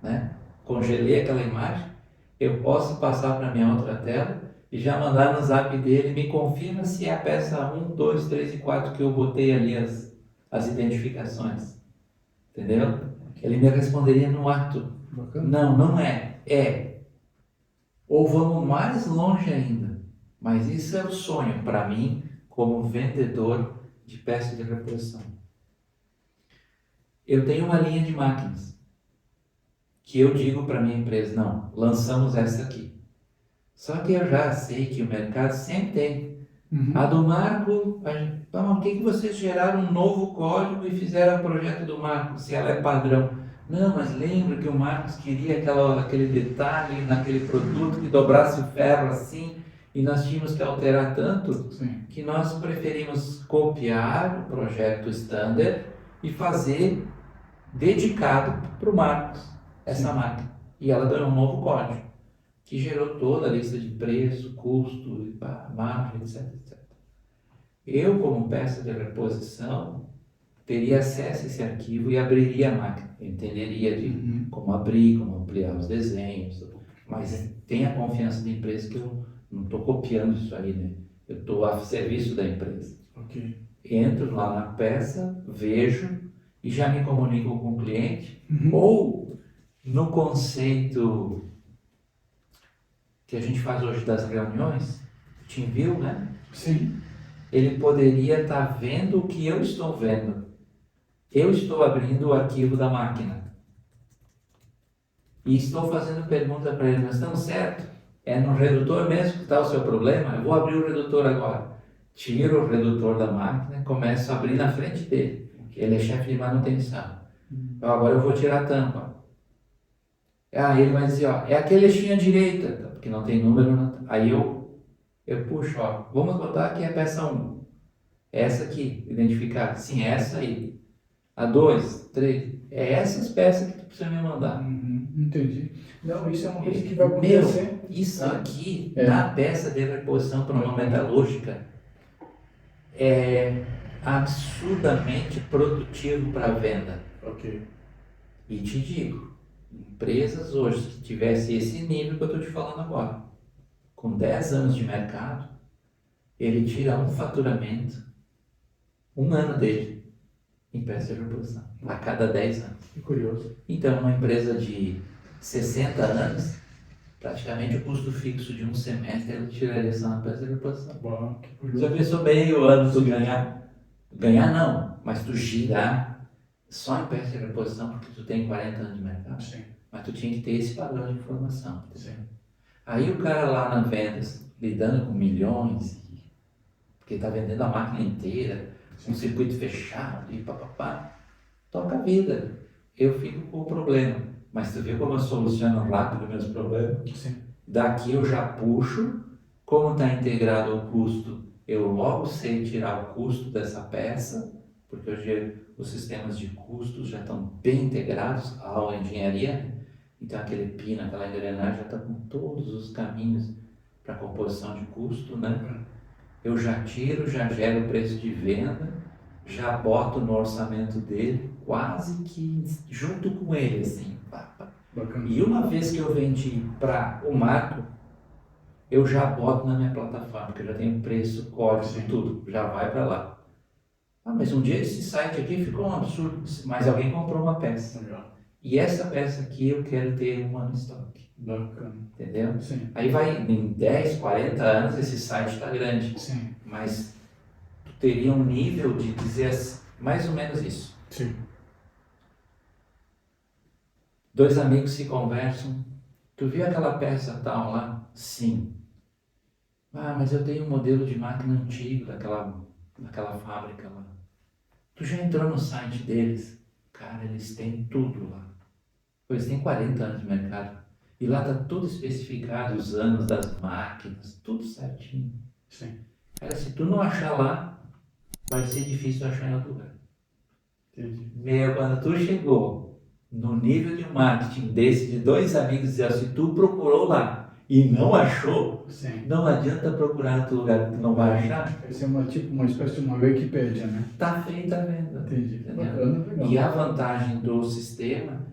né, congelei aquela imagem, eu posso passar para minha outra tela e já mandar no zap dele, me confirma se é a peça 1, 2, 3 e 4 que eu botei ali as identificações. Entendeu? Ele me responderia no ato. Bacana. Não, não é. É. Ou vamos mais longe ainda. Mas isso é o sonho para mim como vendedor de peça de reposição. Eu tenho uma linha de máquinas que eu digo para minha empresa, não, lançamos essa aqui. Só que eu já sei que o mercado sempre tem. Uhum. A do Marco, por que vocês geraram um novo código e fizeram o projeto do Marco, se ela é padrão? Não, mas lembra que o Marcos queria aquele detalhe naquele produto que dobrasse o ferro assim, e nós tínhamos que alterar tanto Sim. que nós preferimos copiar o projeto standard e fazer dedicado para o Marcos, essa Sim. máquina. E ela ganhou um novo código, que gerou toda a lista de preço, custo, margem, etc. Eu, como peça de reposição, teria acesso a esse arquivo e abriria a máquina. Eu entenderia de como abrir, como ampliar os desenhos, mas tenha a confiança da empresa que eu não estou copiando isso aí, né? Eu estou a serviço da empresa. Ok. Entro lá na peça, vejo e já me comunico com o cliente. Uhum. Ou no conceito que a gente faz hoje das reuniões, TeamView, né? Sim. Ele poderia estar vendo o que eu estou vendo. Eu estou abrindo o arquivo da máquina e estou fazendo pergunta para ele, mas estamos certo? É no redutor mesmo que está o seu problema? Eu vou abrir o redutor agora. Tiro o redutor da máquina e começo a abrir na frente dele. Ele é chefe de manutenção. Agora eu vou tirar a tampa. Ele vai dizer, ó, é aquele eixinho à direita, porque não tem número. Aí eu puxo, ó, vamos botar aqui a peça 1. Essa aqui, identificar. Sim, essa aí. A2, 3. É essas peças que tu precisa me mandar. Entendi. Não, isso é uma coisa que vai Meu, acontecer. isso aqui, É. na peça de reposição para uma metalúrgica, é absurdamente produtivo para a venda. Ok. E te digo, empresas hoje que tivessem esse nível que eu estou te falando agora, com 10 anos de mercado, ele tira um faturamento, um ano dele, em peça de reposição, a cada 10 anos. Que curioso. Então, uma empresa de 60 anos, praticamente o custo fixo de um semestre ele tiraria só na peça de reposição. Bom, que Já curioso. pensou meio ano tu ganhar não, mas tu girar só em peça de reposição porque tu tem 40 anos de mercado? Sim. Mas tu tinha que ter esse padrão de informação. Sim. Aí o cara lá na vendas, lidando com milhões, porque está vendendo a máquina inteira, um circuito fechado e papapá, toca a vida. Eu fico com o problema. Mas tu vê como eu soluciono rápido meus problemas? Sim. Daqui eu já puxo, como está integrado ao custo, eu logo sei tirar o custo dessa peça, porque hoje os sistemas de custos já estão bem integrados à engenharia. Então aquele pino, aquela engrenagem já está com todos os caminhos para composição de custo, né? Eu já tiro, já gero o preço de venda, já boto no orçamento dele, quase que junto com ele, assim. Bacana. E uma vez que eu vendi para o Marco, eu já boto na minha plataforma, porque eu já tenho preço, código, tudo, já vai para lá. Ah, mas um dia esse site aqui ficou um absurdo, mas alguém comprou uma peça. Legal. E essa peça aqui eu quero ter uma no estoque. Bacana. Entendeu? Sim. Aí vai, em 10, 40 anos esse site está grande. Sim. Mas tu teria um nível de dizer mais ou menos isso. Sim. Dois amigos se conversam. Tu viu aquela peça tal lá? Sim. Ah, mas eu tenho um modelo de máquina antigo daquela fábrica lá. Tu já entrou no site deles? Cara, eles têm tudo lá. Eles têm 40 anos de mercado. E lá está tudo especificado, os anos das máquinas, tudo certinho. Sim. Cara, se tu não achar lá, vai ser difícil achar em outro lugar. Entendi. Meu, quando tu chegou no nível de marketing desse, de dois amigos, dizer, se tu procurou lá e não achou, Sim. não adianta procurar em outro lugar que tu não vai achar. Esse é uma espécie de uma Wikipédia, né? Tá feita a venda. Entendi. Entendeu? Bacana, legal. E a vantagem do sistema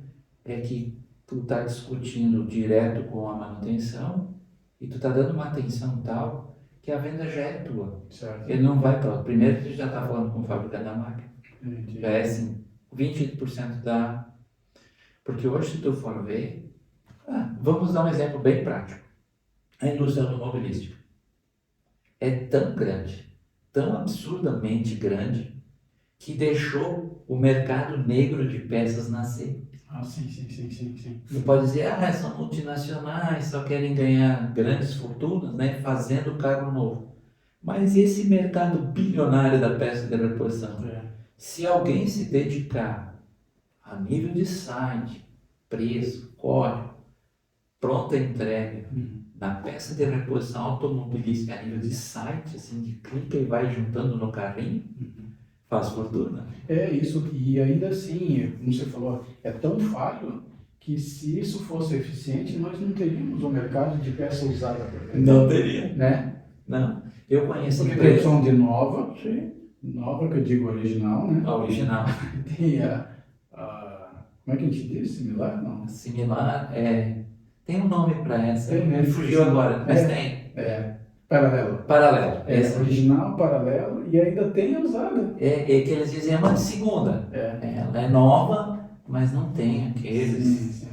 é que tu tá discutindo direto com a manutenção e tu tá dando uma atenção tal que a venda já é tua. Certo. Ele não vai para. Primeiro que tu já tá falando com o fabricante da máquina. Entendi. Já é assim, 20% da. Porque hoje, se tu for ver, vamos dar um exemplo bem prático. A indústria automobilística é tão grande, tão absurdamente grande, que deixou o mercado negro de peças nascer. Ah, sim. Não pode dizer, são multinacionais, só querem ganhar grandes fortunas, né, fazendo carro novo. Mas esse mercado bilionário da peça de reposição, se alguém se dedicar a nível de site, preço, código, pronta entrega, na peça de reposição automobilística a nível de site, assim, de clica e vai juntando no carrinho, faz fortuna. É isso, e ainda assim, como você falou, é tão falho que se isso fosse eficiente, nós não teríamos um mercado de peça usada. Não teria. Né? Não. Eu conheço Porque tem empresas... opção de nova, nova que eu digo original, né? A original. Tem como é que a gente diz? Similar? Não. Similar, tem um nome para essa. Tem, né? Me fugiu agora, mas tem. Paralelo. Paralelo. Original, paralelo, e ainda tem a usada. É que eles dizem é uma de segunda. Ela é nova, mas não tem aqueles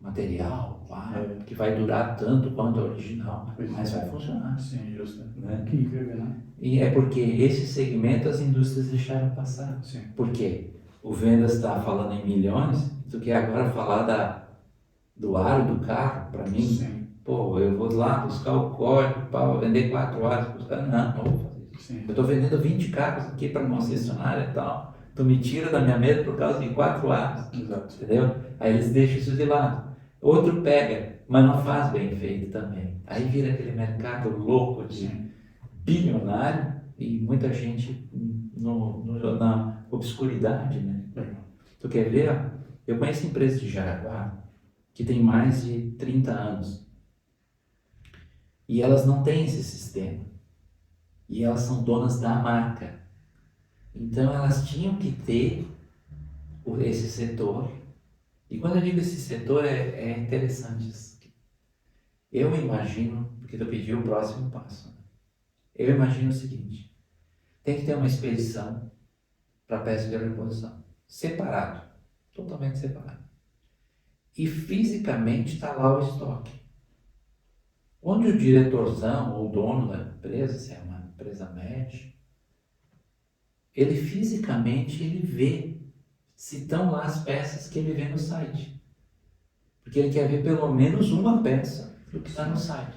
material que vai durar tanto quanto a original, mas vai funcionar. Sim, justo. Né? Que incrível, né? E é porque esse segmento as indústrias deixaram passar. Sim. Por quê? O vendas está falando em milhões, tu quer agora falar do aro do carro, para mim? Sim. Pô, eu vou lá buscar o código para vender 4 aros, não vou fazer isso. Sim. Eu estou vendendo 20 carros aqui para concessionária e tal, tu me tira da minha mesa por causa de 4 aros. Exato. Entendeu? Aí eles deixam isso de lado. Outro pega, mas não faz bem feito também. Aí vira aquele mercado louco de bilionário e muita gente uma obscuridade, né? Legal. Tu quer ver? Eu conheço empresas de Jaraguá que tem mais de 30 anos e elas não têm esse sistema e elas são donas da marca. Então elas tinham que ter esse setor. E quando eu digo esse setor é interessante isso. Eu imagino, porque tu pediu o próximo passo, né? Eu imagino o seguinte: tem que ter uma expedição para peça de reposição, separado, totalmente separado. E fisicamente está lá o estoque. Onde o diretorzão ou o dono da empresa, se é uma empresa média, ele fisicamente ele vê se estão lá as peças que ele vê no site. Porque ele quer ver pelo menos uma peça do que está no site.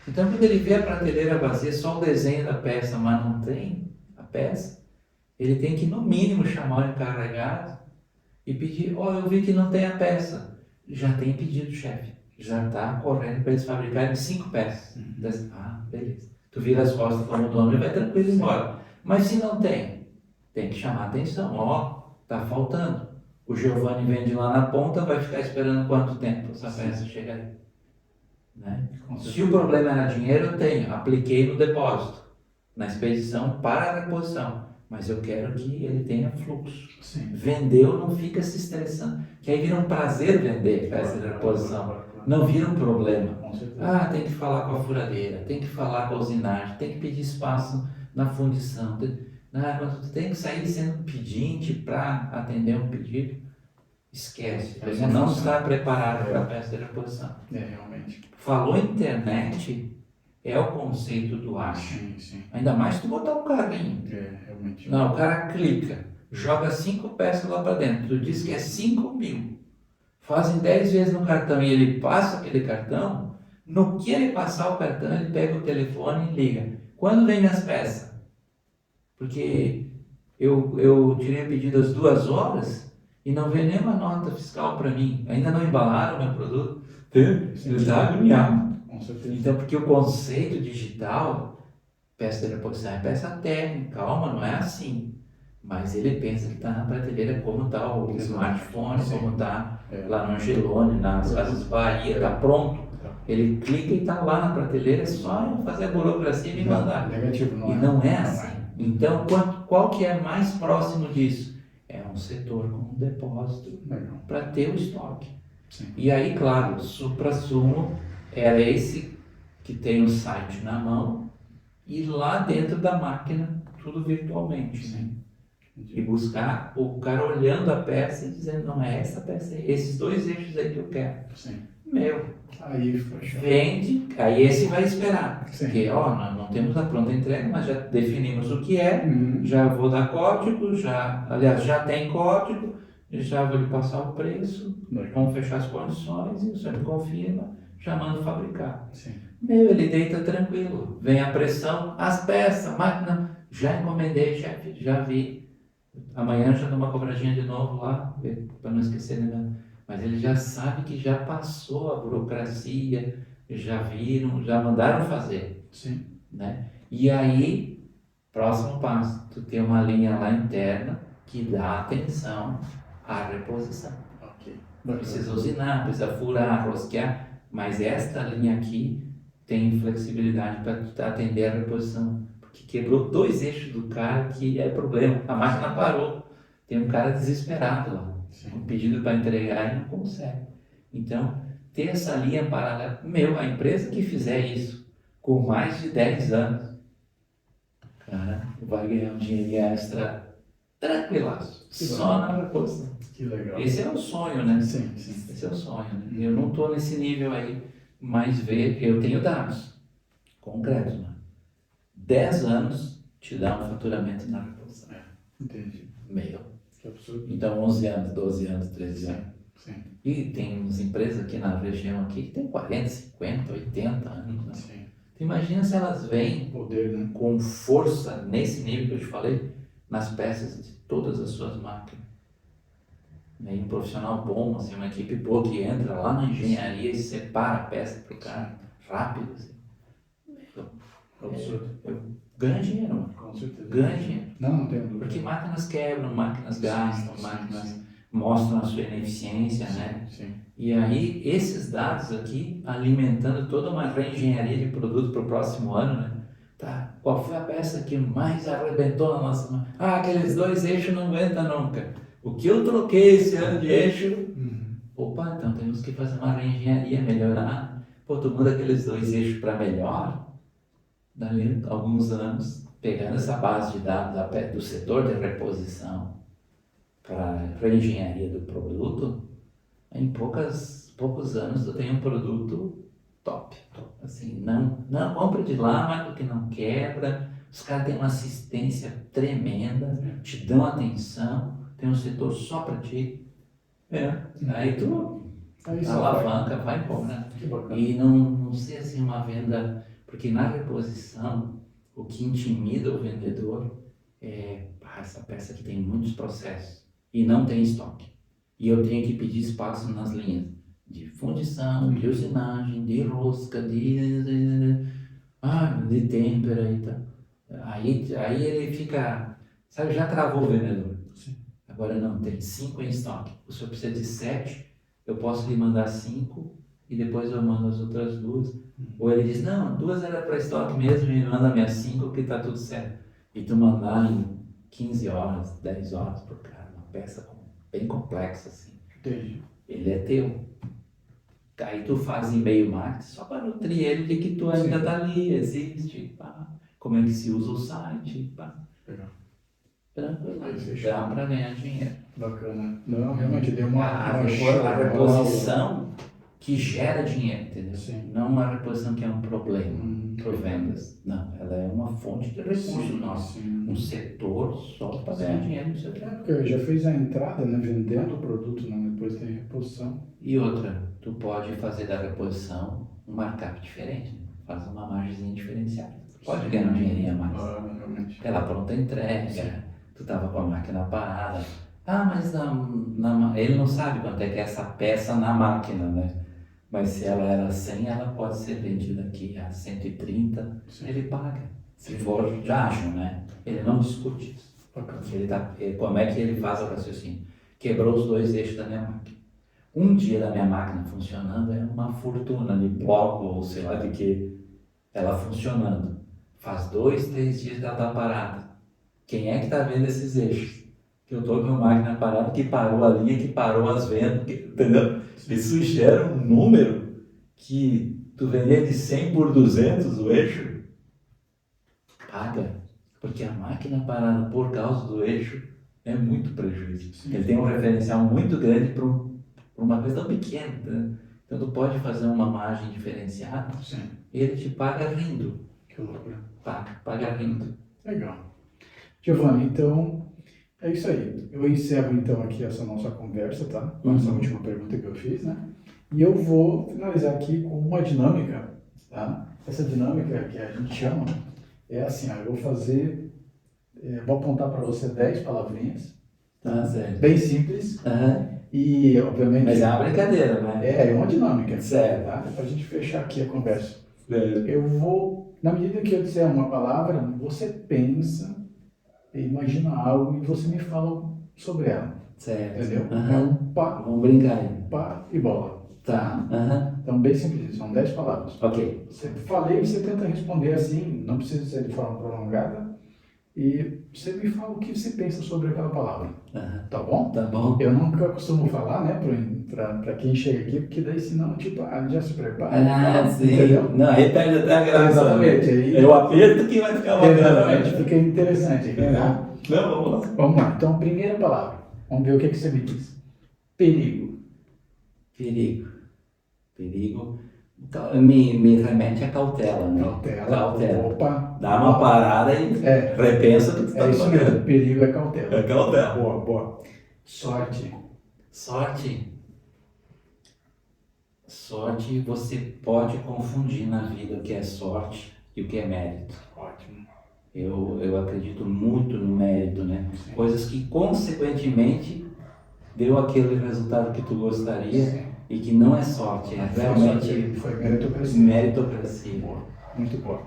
Então, quando ele vê a prateleira vazia, só o desenho da peça, mas não tem a peça, ele tem que, no mínimo, chamar o encarregado e pedir: eu vi que não tem a peça. Já tem pedido, chefe. Já está correndo para eles fabricarem 5 peças. Beleza. Tu vira as costas como dono e vai tranquilo embora. Mas se não tem que chamar a atenção. Está faltando. O Giovanni vende lá na ponta, vai ficar esperando quanto tempo essa peça chegar aí? Né? Se o problema era dinheiro, eu tenho. Apliquei no depósito, na expedição para a reposição. Mas eu quero que ele tenha fluxo. Sim. Vendeu, não fica se estressando. Que aí vira um prazer vender peça de reposição. Não vira um problema. Tem que falar com a furadeira, tem que falar com a usinagem, tem que pedir espaço na fundição. Quando tu tem que sair sendo pedinte para atender um pedido, esquece. Você não está preparado para a peça de reposição. Realmente. Falou internet, é o conceito do acho. Sim. Ainda mais se tu botar um carrinho. Realmente. Não, o cara clica, joga 5 peças lá para dentro. Tu diz que é 5.000. Fazem 10 vezes no cartão e ele passa aquele cartão. No que ele passar o cartão, ele pega o telefone e liga. Quando vem minhas peças? Porque eu tirei o pedido às 2 horas e não veio nenhuma nota fiscal para mim. Ainda não embalaram o meu produto. Ele está agoniado. Com certeza. Então, porque o conceito digital, peça de reposição é peça técnica, calma, não é assim. Mas ele pensa que está na prateleira como está o smartphone, como está lá no Angelone, nas Casas Bahia, está pronto. Ele clica e está lá na prateleira, é só fazer a burocracia e me mandar. Negativo, não e é. não é assim. Então, qual que é mais próximo disso? É um setor com um depósito para ter o estoque. Sim. E aí, claro, o supra-sumo era esse que tem o site na mão e lá dentro da máquina, tudo virtualmente. Né? E buscar o cara olhando a peça e dizendo: não é essa peça aí, esses 2 eixos aí que eu quero. Sim. Aí vende, aí esse vai esperar. Sim. Porque nós não temos a pronta entrega, mas já definimos o que é, já vou dar código, já tem código, já vou lhe passar o preço, vamos fechar as condições e o senhor me confirma, já manda fabricar. Sim. Ele deita tranquilo, vem a pressão, as peças, máquina, já encomendei, chefe, já vi. Amanhã já dou uma cobradinha de novo lá, para não esquecer, né? Mas ele já sabe que já passou a burocracia, já viram, já mandaram fazer. Sim. Né? E aí, próximo passo, tu tem uma linha lá interna que dá atenção à reposição. Precisa usinar, precisa furar, rosquear, mas esta linha aqui tem flexibilidade para atender a reposição. Porque quebrou 2 eixos do cara que é problema, a máquina parou. Tem um cara desesperado lá. Um pedido para entregar e não consegue. Então, ter essa linha paralela. A empresa que fizer isso com mais de 10 anos, cara, vai ganhar um dinheiro extra tranquilaço. Só na reposição. Que legal. Esse é o sonho, né? Sim. Esse é o sonho, né? Eu não estou nesse nível aí, mas eu tenho dados concretos, né? 10 anos te dá um faturamento na reposição. Entendi. Que absurdo. Então 11 anos, 12 anos, 13 anos. Sim. E tem umas empresas aqui na região aqui que tem 40, 50, 80 anos. Né? Sim. Tu imagina se elas vêm Poder, né? com força nesse nível que eu te falei, nas peças de todas as suas máquinas. E um profissional bom, assim, uma equipe boa que entra lá na engenharia e separa a peça para o cara rápido. Assim. Absurdo. ganha dinheiro, mano. Com certeza. Ganha dinheiro. Não tenho dúvida. Porque máquinas quebram, máquinas gastam, Sim, máquinas sim. mostram a sua ineficiência, né? Sim. E aí, esses dados aqui, alimentando toda uma reengenharia de produto para o próximo ano, né? Tá, qual foi a peça que mais arrebentou na nossa mão? Ah, aqueles 2 eixos não aguentam nunca. O que eu troquei esse ano de eixo? Opa, então temos que fazer uma reengenharia, melhorar. Pô, tu muda aqueles 2 eixos para melhor, dali a alguns anos, pegando essa base de dados do setor de reposição para reengenharia do produto, em poucos anos tu tem um produto top. Assim, não compra de lá, mas porque não quebra. Os caras têm uma assistência tremenda, te dão atenção, tem um setor só para ti. Aí tu Aí você alavanca, vai embora. Que bacana. E não ser assim uma venda, porque na reposição, o que intimida o vendedor é, essa peça aqui tem muitos processos e não tem estoque. E eu tenho que pedir espaço nas linhas de fundição, de usinagem, de rosca, de têmpera e tal. Aí ele fica, sabe, já travou o vendedor. Sim. Agora não, tem 5 em estoque. O senhor precisa de 7, eu posso lhe mandar 5 e depois eu mando as outras 2. Ou ele diz, não, 2 era para estoque mesmo e manda minhas 5 que está tudo certo. E tu mandar em 15 horas, 10 horas por cara, uma peça bem complexa assim. Entendi. Ele é teu. Aí tu faz e-mail marketing só para nutrir ele de que tu ainda está ali, existe, pá. Como é que se usa o site, pá. Legal. Tranquilo, Aí fechou. dá para ganhar dinheiro. Bacana. Não, realmente deu uma A show. reposição que gera dinheiro, entendeu? Sim. Não uma reposição que é um problema para Legal. vendas. Não, ela é uma fonte de recurso nosso. Sim. Um setor só para ganhar dinheiro no setor. É, porque já fez a entrada, né, vendendo o produto, né, depois tem reposição. E outra, tu pode fazer da reposição um markup diferente, né? Faz uma margemzinha diferenciada. Pode ganhar um dinheirinho a mais. Realmente. Pela pronta entrega, tu tava com a máquina parada. Ah, mas ele não sabe quanto é que é essa peça na máquina, né? Mas se ela era 100, ela pode ser vendida aqui a 130, ele paga. Se for já ágil, né? Ele não discute isso. Como é que ele faz o raciocínio? Quebrou os 2 eixos da minha máquina. Um dia da minha máquina funcionando é uma fortuna de bloco ou sei lá de que ela funcionando. Faz 2, 3 dias que ela está parada. Quem é que está vendo esses eixos? Que eu estou com a máquina parada, que parou a linha, que parou as vendas, entendeu? Isso gera um número que tu vender de 100 por 200 o eixo, paga. Porque a máquina parada por causa do eixo é muito prejuízo. Sim. Ele tem um referencial muito grande para uma coisa tão pequena. Né? Então tu pode fazer uma margem diferenciada e ele te paga rindo. Que loucura. Paga rindo. Legal. Giovanni, então é isso aí. Eu encerro então aqui essa nossa conversa, tá? Com essa última pergunta que eu fiz, né? E eu vou finalizar aqui com uma dinâmica, tá? Essa dinâmica que a gente chama é assim, ó, eu vou apontar para você 10 palavrinhas, Tá certo. bem simples, e obviamente... Mas é uma brincadeira, né? É uma dinâmica, certo. Tá? Para a gente fechar aqui a conversa. Certo. Eu vou, na medida que eu disser uma palavra, você pensa, imagina algo e você me fala sobre ela. Certo. Entendeu? É um pá, Vamos brincar aí. pá e bola. Tá. Então, bem simples, são 10 palavras. Ok. Você tenta responder assim, não precisa ser de forma prolongada, e você me fala o que você pensa sobre aquela palavra. Tá bom? Tá bom. Eu nunca costumo falar, né, pra quem chega aqui, porque daí senão, tipo, já se prepara. Sim. Entendeu? Não, aí perde até a graça. Exatamente. Aí, eu aperto que vai ficar bacana. exatamente, fica interessante aqui, tá? Não, vamos lá. Vamos lá, então, primeira palavra. Vamos ver o que você me diz. Perigo. Perigo. Me remete à cautela, né? Cautela. Opa. Dá uma parada e repensa o que tu tá É isso fazendo. mesmo, perigo é cautela. É cautela. Boa. Sorte. Sorte você pode confundir na vida o que é sorte e o que é mérito. Ótimo. Eu acredito muito no mérito, né? Sim. Coisas que consequentemente deu aquele resultado que tu gostaria e que não é sorte, é realmente Foi meritocracia. meritocracia. Boa. Muito boa.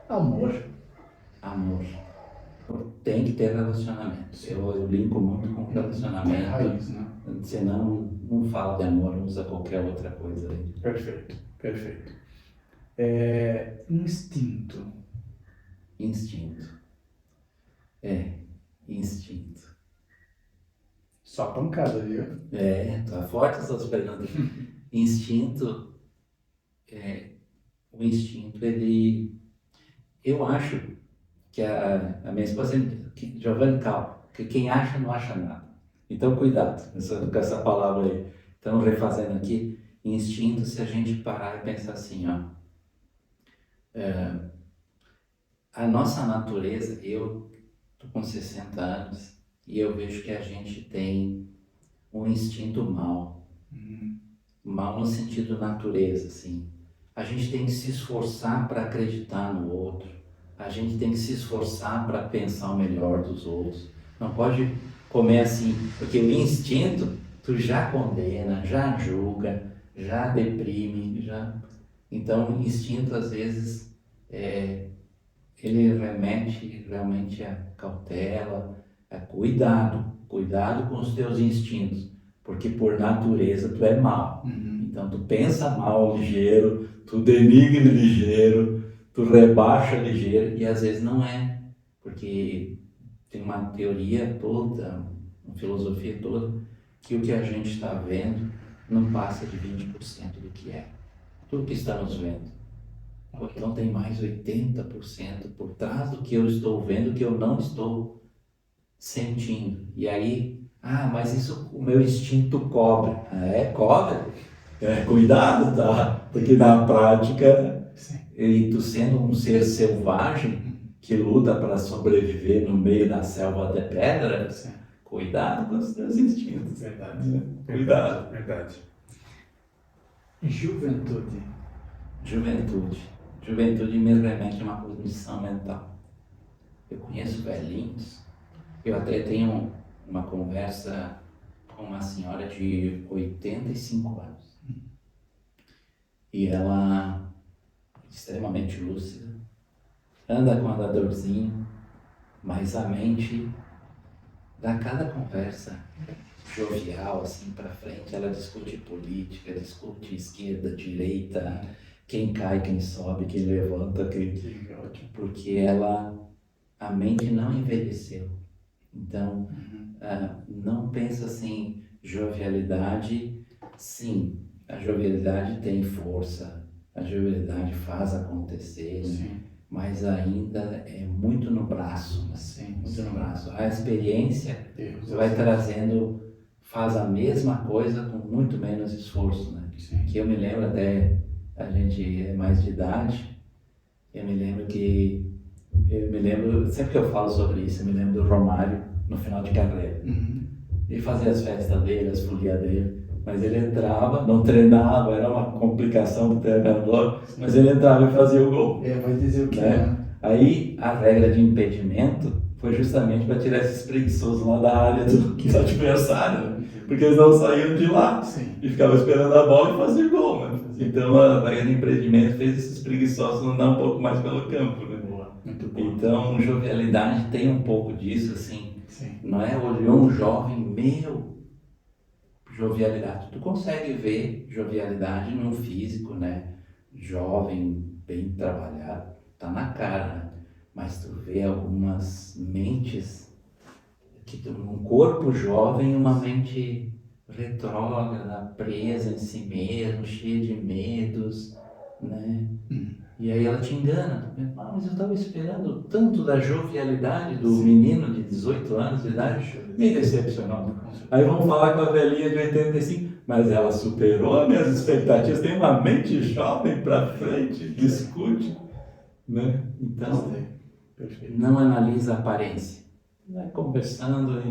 Amor. amor. Tem que ter relacionamento. Eu linko muito com É relacionamento. raiz, né? Senão não fala de amor, usa qualquer outra coisa aí. Perfeito, perfeito. Instinto. Instinto. Instinto. Só pancada, viu? Tá forte essas perguntas. Instinto, o instinto, ele... Eu acho que a minha esposa, que Giovanni Cal, que quem acha não acha nada. Então, cuidado com essa palavra aí. Então, refazendo aqui, instinto, se a gente parar e pensar assim, ó, a nossa natureza, eu tô com 60 anos e eu vejo que a gente tem um instinto mau. Mal no sentido natureza, assim. A gente tem que se esforçar para acreditar no outro. A gente tem que se esforçar para pensar o melhor dos outros. Não pode comer assim, porque o instinto, tu já condena, já julga, já deprime, já... Então, o instinto, às vezes, ele remete realmente a cautela, a cuidado com os teus instintos, porque por natureza tu é mau. Então tu pensa mal ligeiro, tu denigre ligeiro, tu rebaixa ligeiro e às vezes não é, porque tem uma teoria toda, uma filosofia toda, que o que a gente está vendo não passa de 20% do que é. Tudo que estamos vendo. Então tem mais 80% por trás do que eu estou vendo que eu não estou sentindo. E aí, mas isso o meu instinto cobre. Cobre? Cuidado, tá? Porque na prática, e tu sendo um ser selvagem que luta para sobreviver no meio da selva de pedra, cuidado com os teus instintos. Verdade. Cuidado. Verdade. Juventude. Juventude me remete a uma condição mental. Eu conheço velhinhos. Eu até tenho uma conversa com uma senhora de 85 anos. E ela, extremamente lúcida, anda com andadorzinho, mas a mente, dá cada conversa jovial, assim, para frente, ela discute política, discute esquerda, direita, quem cai, quem sobe, quem levanta, porque a mente não envelheceu. Então, não pensa assim, jovialidade, sim, a jovialidade tem força, a jovialidade faz acontecer, mas ainda é muito no braço, muito no braço. A experiência vai trazendo, faz a mesma coisa com muito menos esforço, né? Que eu me lembro até, a gente é mais de idade, eu me lembro, sempre que eu falo sobre isso, eu me lembro do Romário no final de carreira. Ele fazia as festas dele, as folias dele, mas ele entrava, não treinava, era uma complicação do treinador, mas ele entrava e fazia o gol. Vai dizer o que Aí a regra de impedimento foi justamente para tirar esses preguiçosos lá da área do adversário, porque eles não saíam de lá e ficavam esperando a bola e faziam gol. Né? Então a regra de impedimento fez esses preguiçosos andar um pouco mais pelo campo. Né? Então jovialidade tem um pouco disso, assim. Não é? Olhou um jovem, jovialidade. Tu consegue ver jovialidade num físico, né? Jovem, bem trabalhado, tá na cara, né? Mas tu vê algumas mentes, um corpo jovem, uma mente retrógrada, presa em si mesmo, cheia de medos, né? E aí ela te engana. Mas eu estava esperando tanto da jovialidade do menino de 18 anos de idade, me decepcionou. Aí vamos falar com a velhinha de 85, mas ela superou as minhas expectativas, tem uma mente jovem para frente, discute, né? Então, não analisa a aparência. Vai conversando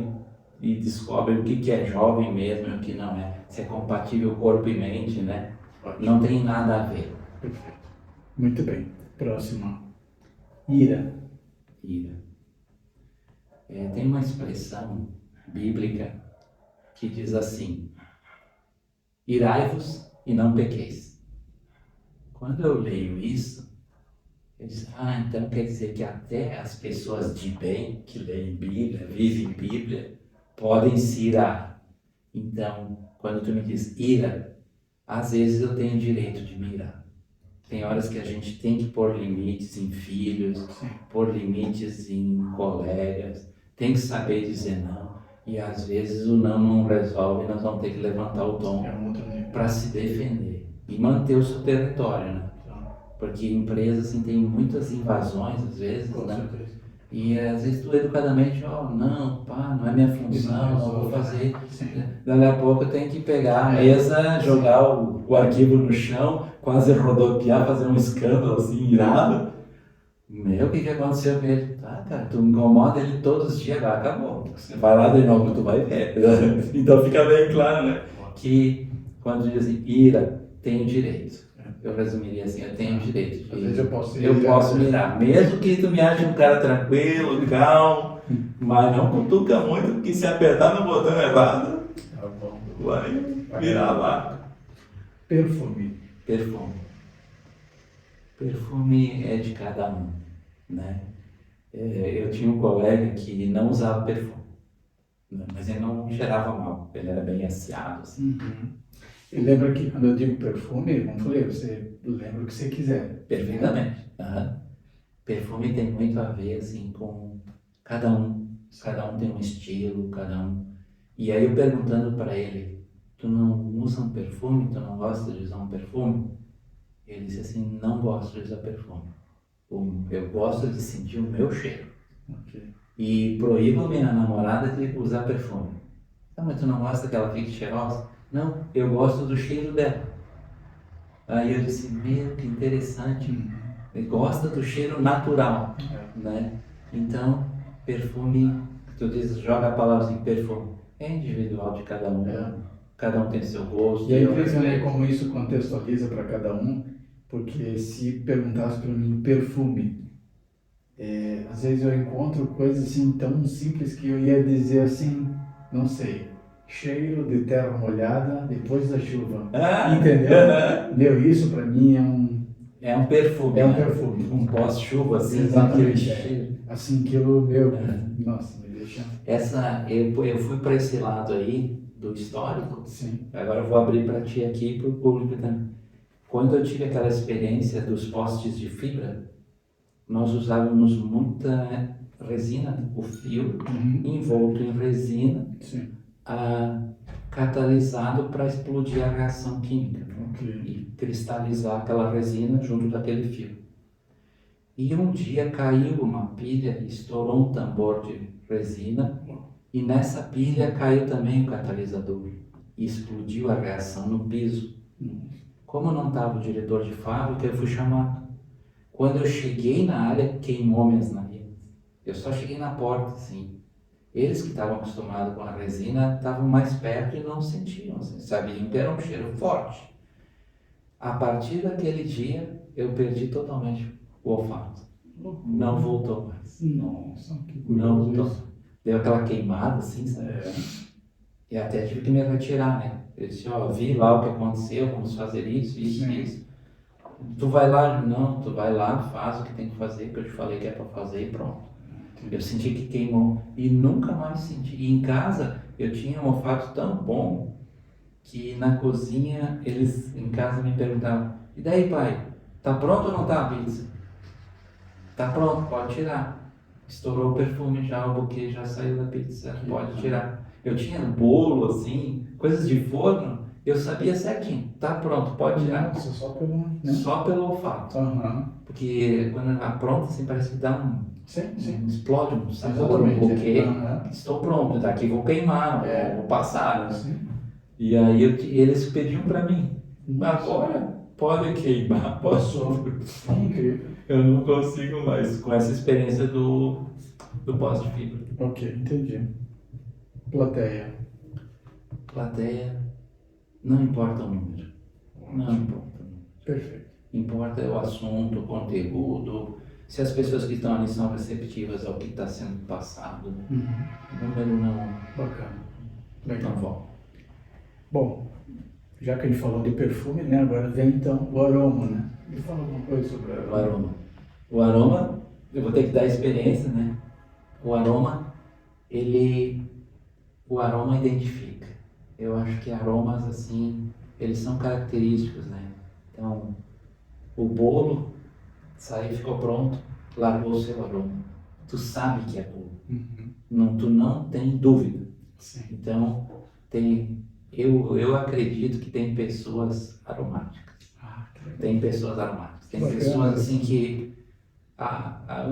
e descobre o que é jovem mesmo e o que não é. Se é compatível corpo e mente, né? Não tem nada a ver. Perfeito. Muito bem. Próxima. Ira. Tem uma expressão bíblica que diz assim: irai-vos e não pequeis. Quando eu leio isso, Eu disse, então quer dizer que até as pessoas de bem, que leem Bíblia, vivem Bíblia, podem se irar. Então, quando tu me diz ira, às vezes eu tenho direito de me irar. Tem horas que a gente tem que pôr limites em filhos, pôr limites em colegas, tem que saber dizer não. E às vezes o não resolve, nós vamos ter que levantar o tom para se defender e manter o seu território, né? Porque empresas assim, tem muitas invasões às vezes, né? E às vezes tu educadamente, não, pá, não é minha função, não vou fazer. Daqui a pouco eu tenho que pegar a mesa, jogar o arquivo no chão, quase rodopiar, fazer um escândalo assim, irado. Meu, o que aconteceu com ele? Cara, tu incomoda ele todos os dias, agora acabou. Você vai lá de novo, tu vai ver. Então fica bem claro, né? Que quando diz assim, ira, tenho direito. Eu resumiria assim, eu tenho direito de... Às vezes eu posso mirar, mesmo que tu me ache um cara tranquilo, calmo, mas não cutuca muito, porque se apertar no botão errado, vai virar lá. Perfume. Perfume é de cada um, né? Eu tinha um colega que não usava perfume, né? Mas ele não cheirava mal, ele era bem asseado, assim. E lembra que quando eu digo perfume, como eu falei, você lembra o que você quiser. Perfeitamente. Perfume tem muito a ver assim com cada um. Cada um tem um estilo, cada um. E aí eu perguntando para ele, tu não usa um perfume? Tu não gosta de usar um perfume? Ele disse assim, não gosto de usar perfume. Eu gosto de sentir o meu cheiro. E proíbo a minha namorada de usar perfume. Mas tu não gosta que ela fique cheirosa? Não, eu gosto do cheiro dela. Aí eu disse, meu, que interessante. Ele gosta do cheiro natural, né? Então, perfume, tu dizes, joga a palavra assim, perfume. É individual de cada um. Cada um tem seu gosto. E é impressionante como isso contextualiza para cada um, porque se perguntasse para mim perfume, às vezes eu encontro coisas assim tão simples que eu ia dizer assim, não sei, cheiro de terra molhada depois da chuva. Entendeu? Meu, isso para mim é um perfume. É um perfume. Um pós-chuva, assim. Exatamente. Assim, aquilo, meu, nossa, me deixa... Eu fui para esse lado aí, do histórico. Sim. Agora eu vou abrir para ti aqui e para o público também. Quando eu tive aquela experiência dos postes de fibra, nós usávamos muita resina, o fio envolto em resina, catalisado para explodir a reação química e cristalizar aquela resina junto daquele fio. E um dia caiu uma pilha e estourou um tambor de resina, e nessa pilha caiu também o catalisador e explodiu a reação no piso. Como não estava o diretor de fábrica, eu fui chamado. Quando eu cheguei na área, queimou minhas narinas. Eu só cheguei na porta, assim. Eles que estavam acostumados com a resina estavam mais perto e não sentiam, assim, sabiam que era um cheiro forte. A partir daquele dia, eu perdi totalmente o olfato. Não voltou mais. Nossa, que não voltou. Isso. Deu aquela queimada, assim, sabe? E até tive que me retirar, né? Eu disse, vi lá o que aconteceu, vamos fazer isso. Tu vai lá? Não, tu vai lá, faz o que tem que fazer, que eu te falei que é para fazer e pronto. Eu senti que queimou e nunca mais senti. E em casa eu tinha um olfato tão bom que na cozinha eles em casa me perguntavam, e daí pai, tá pronto ou não tá a pizza? Tá pronto, pode tirar. Estourou o perfume já, o buquê já saiu da pizza, pode tirar. Eu tinha bolo assim, coisas de forno, eu sabia certinho, tá pronto, pode tirar. Nossa, só pelo olfato. Porque quando ela pronta, assim, parece que dá explode um sabor, um buquê. Estou pronto, daqui vou queimar, vou passar. Né? E aí eles pediam para mim, agora pode queimar, posso. Eu não consigo mais com essa experiência do pós de fibra. Ok, entendi. Plateia, não importa o número. Não importa. Perfeito. Importa o assunto, o conteúdo, se as pessoas que estão ali são receptivas ao que está sendo passado. O número não... Bacana. Legal. Não. Bom, já que a gente falou de perfume, né, agora vem então o aroma, né? Me fala alguma coisa sobre o aroma. O aroma, eu vou ter que dar experiência, né? O aroma, ele, o aroma identifica. Eu acho que aromas, assim, eles são característicos, né? Então, o bolo saiu, ficou pronto, largou o seu aroma. Tu sabe que é bolo. Uhum. Não, tu não tem dúvida. Sim. Então, eu acredito que tem pessoas aromáticas. Que legal. Tem pessoas aromáticas. Tem Bacana, pessoas assim assim. que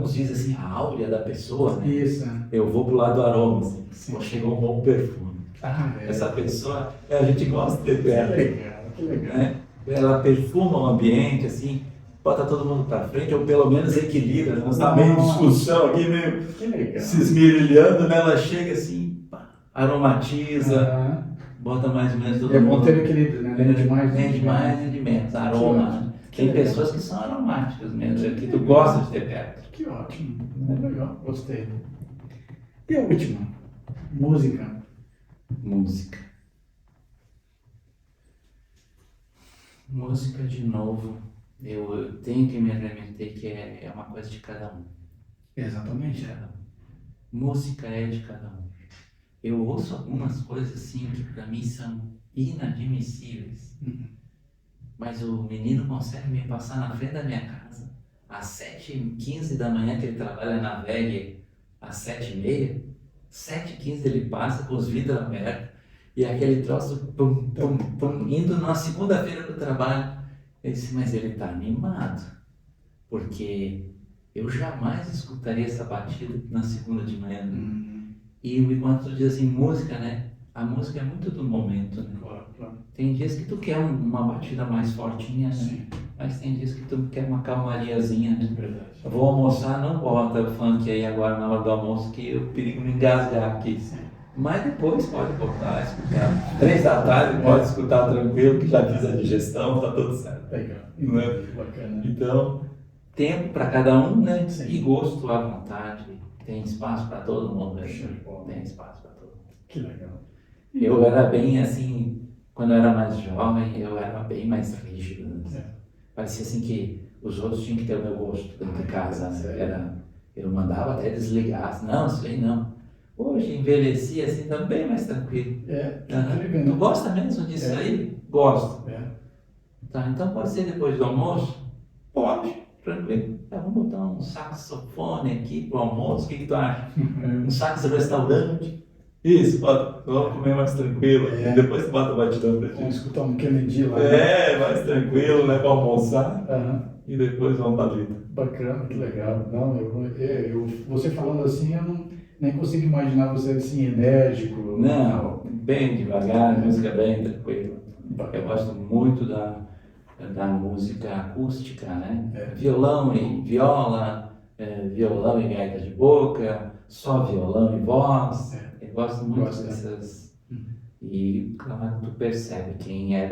uns dizem assim, a áurea da pessoa, né? Isso, né? Eu vou pro lado do aroma, assim. Sim. Pô, chegou um bom perfume. É. Essa pessoa, a gente gosta de ter Que perto, legal, que legal. né? Ela perfuma o ambiente, assim, bota todo mundo para frente, ou pelo menos equilibra, não está meio em discussão aqui, meio Que legal. se esmerilhando, né? Ela chega assim, pá, aromatiza, Aham. bota mais ou menos todo É bom mundo. ter equilíbrio, né? Nem demais, Nem de mais, nem de menos. Aroma. Que Tem legal. pessoas que são aromáticas mesmo, que tu gosta de ter perto. Que ótimo. Legal, gostei. E a última? Música. Música. Música, de novo, eu tenho que me remeter que é uma coisa de cada um. Exatamente. Cada um. Música é de cada um. Eu ouço algumas coisas assim que para mim são inadmissíveis. Mas o menino consegue me passar na frente da minha casa às 7h15 da manhã, que ele trabalha na VEG, às 7h30. 7h15 ele passa com os vidros abertos e aquele troço pum, pum, pum, indo na segunda-feira do trabalho. Eu disse, mas ele está animado, porque eu jamais escutaria essa batida na segunda de manhã. E enquanto tu diz assim, música, né? A música é muito do momento, né? Claro, claro. Tem dias que tu quer uma batida mais fortinha, né? Sim. Mas tem dias que tu quer uma calmariazinha, né? Verdade. Eu vou almoçar, não bota funk aí agora na hora do almoço, que eu perigo me engasgar aqui. Sim. Mas depois pode botar, escutar. 3 da tarde pode escutar tranquilo, que já fiz a digestão, tá tudo certo. Legal. Né? Bacana. Então, tempo para cada um, né? Sim. E gosto à vontade. Tem espaço para todo mundo, né? Show de bola. Tem espaço para todo mundo. Que legal. Eu era bem assim, quando eu era mais jovem, eu era bem mais rígido. Né? Parecia assim que os outros tinham que ter o meu gosto dentro de casa. Né? Eu mandava até desligar. Não, isso aí não. Hoje envelheci assim também mais tranquilo. Tu gosta mesmo disso aí? Gosto. Tá, então pode ser depois do almoço? Pode, tranquilo. Vamos botar um saxofone aqui pro almoço, o que tu acha? Um sax restaurante? Isso, bota, vamos comer mais tranquilo. Depois tu bota o batidão pra ti. Vamos escutar um Kennedy lá. Mais tranquilo, né, pra almoçar. E depois vamos pra vida. Bacana, que legal. Não, você falando assim, eu nem consigo imaginar você assim, enérgico. Não, bem devagar, música bem tranquila. Eu gosto muito da música acústica, né? Violão e viola, violão e gaita de boca, só violão e voz. Eu gosto muito dessas. E claro, tu percebe quem é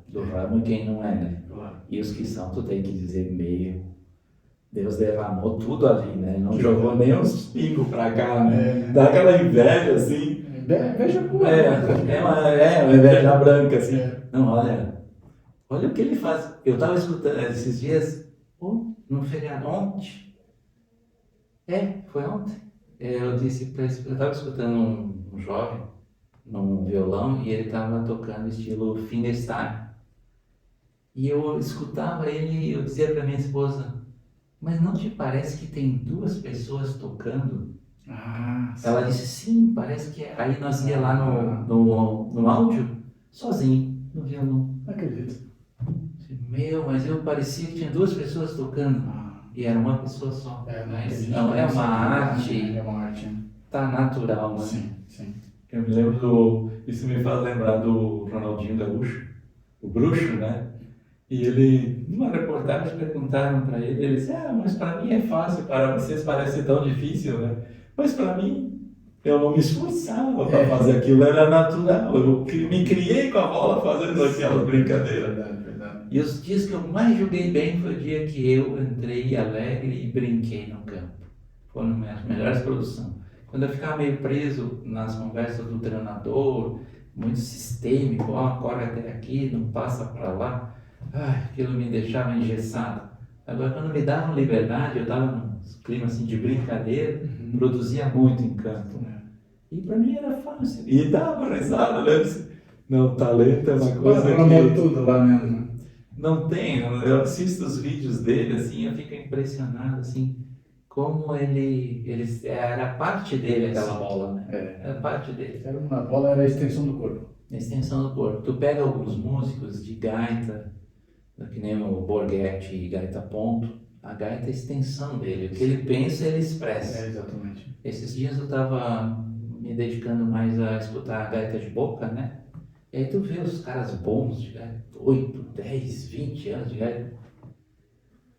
do ramo e quem não é, né? E os que são, tu tem que dizer meio. Deus derramou tudo ali, né? Não jogou nem uns pingos pra cá, né? Dá aquela inveja assim. Inveja boa. Uma inveja branca, assim. Não, olha o que ele faz. Eu estava escutando esses dias, no feriado, ontem. Foi ontem. Eu disse para ele, eu estava escutando um jovem num violão e ele estava tocando estilo fingerstyle. E eu escutava ele e eu dizia para minha esposa, mas não te parece que tem 2 pessoas tocando? Ela disse, sim, parece que é. Aí nós ia lá no áudio, sozinho, no violão. Não acredito. Mas eu parecia que tinha 2 pessoas tocando. E era uma pessoa só. Mas não, é uma arte. É uma arte. Tá natural, né? Sim. Eu me lembro isso me faz lembrar do Ronaldinho Gaúcho, o bruxo, né? E ele, numa reportagem, perguntaram para ele, ele disse, mas para mim é fácil, para vocês parece tão difícil, né? Mas para mim, eu não me esforçava para fazer aquilo, era natural. Eu me criei com a bola fazendo aquela brincadeira. Verdade. E os dias que eu mais joguei bem foi o dia que eu entrei alegre e brinquei no campo. Foram as melhores produções. Quando eu ficava meio preso nas conversas do treinador, muito sistêmico, corre até aqui, não passa para lá, aquilo me deixava engessado. Agora, quando me davam liberdade, eu estava num clima assim de brincadeira, Uhum. produzia muito encanto. E para mim era fácil. E dava risada, né? Não, talento é uma coisa Programou que tudo lá mesmo. não tem. Eu assisto os vídeos dele, assim, eu fico impressionado, assim, como ele era parte dele aquela bola, né? Era parte dele. Era uma bola, era a extensão do corpo. A extensão do corpo. Tu pega alguns músicos de gaita, que nem o Borghetti e gaita ponto, a gaita é a extensão dele. O que ele pensa, ele expressa. Exatamente. Esses dias eu estava me dedicando mais a escutar a gaita de boca, né? E aí tu vê os caras bons de gaita, 8, 10, 20 anos de gaita.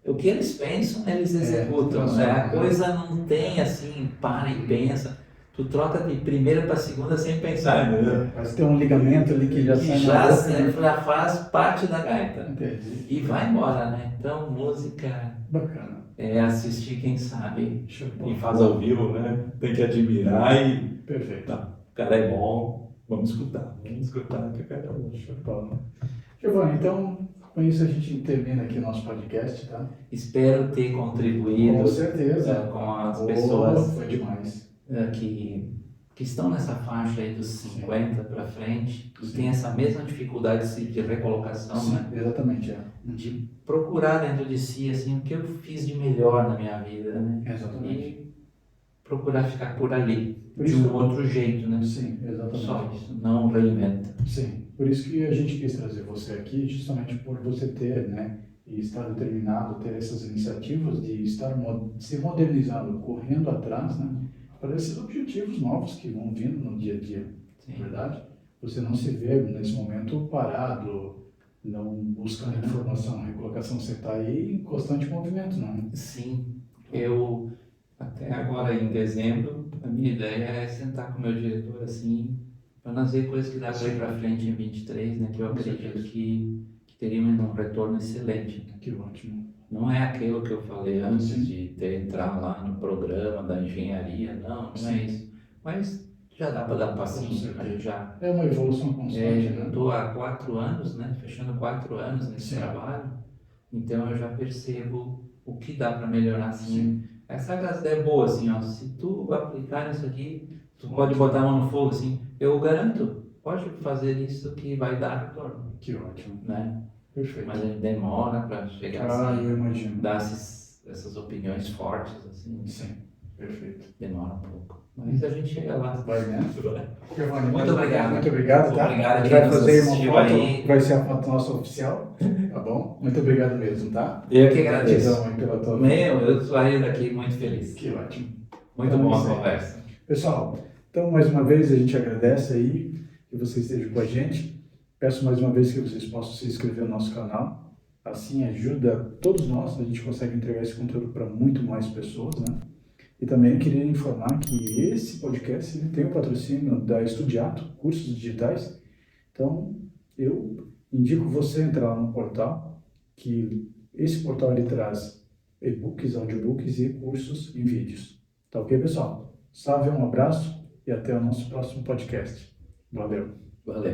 O que eles pensam, eles executam. Né? A coisa não tem assim, para e pensa. Tu troca de primeira para segunda sem pensar. Mas tem um ligamento ali que já já faz parte da gaita. Entendi. E vai embora, né? Então, música Bacana. é assistir quem sabe E faz ao vivo, né? Tem que admirar e... Perfeito. Tá, o cara é bom, vamos escutar que o cara é bom. Giovanni, então, com isso a gente termina aqui o nosso podcast, tá? Espero ter contribuído com certeza. Com as pessoas foi demais. Que estão nessa faixa aí dos 50 para frente e tem essa mesma dificuldade de recolocação, Sim, né? Exatamente, De procurar dentro de si assim, o que eu fiz de melhor na minha vida, né? Exatamente. E procurar ficar por ali, Por de isso, um outro jeito, né? Sim, exatamente. Só isso, não reinventa. Sim, por isso que a gente quis trazer você aqui, justamente por você ter, né, e estar determinado, ter essas iniciativas de estar se modernizando, correndo atrás, né, para esses objetivos novos que vão vindo no dia a dia, verdade? Você não se vê nesse momento parado, não buscando informação, a recolocação, você está aí em constante movimento, não é? Sim, eu até agora em dezembro, a minha ideia é sentar com o meu diretor assim, para nós ver coisas que dá para ir para frente em 23, né, que eu acredito que teríamos um retorno excelente. Que ótimo. Não é aquilo que eu falei antes de entrar lá no programa da engenharia, não é isso. Mas já dá para dar um passinho, a gente já... É uma evolução constante, né? Eu estou há 4 anos, né, fechando 4 anos nesse trabalho, então eu já percebo o que dá para melhorar assim. Essa frase é boa, assim, ó, se tu aplicar isso aqui, tu pode botar a mão no fogo, assim, eu garanto, pode fazer isso que vai dar retorno. Que ótimo. Né? Perfeito. Mas ele demora para chegar assim, eu imagino. Dar essas opiniões fortes, assim. Sim, perfeito. Demora um pouco. Mas a gente chega lá. Vai, né? Giovanni, muito obrigado. Muito obrigado, tá? Obrigado, a gente vai fazer uma foto, aí. Vai ser a foto nossa oficial, tá bom? Muito obrigado mesmo, tá? Eu que agradeço. Gratidão pela tua eu saí daqui muito feliz. Que ótimo. Muito bom a conversa. Pessoal, então mais uma vez a gente agradece aí que vocês estejam com a gente. Peço mais uma vez que vocês possam se inscrever no nosso canal. Assim ajuda todos nós, a gente consegue entregar esse conteúdo para muito mais pessoas, né? E também queria informar que esse podcast ele tem o patrocínio da Estudiato, cursos digitais. Então, eu indico você entrar lá no portal, que esse portal ele traz e-books, audiobooks e cursos em vídeos. Tá ok, pessoal? Salve, um abraço e até o nosso próximo podcast. Valeu! Valeu!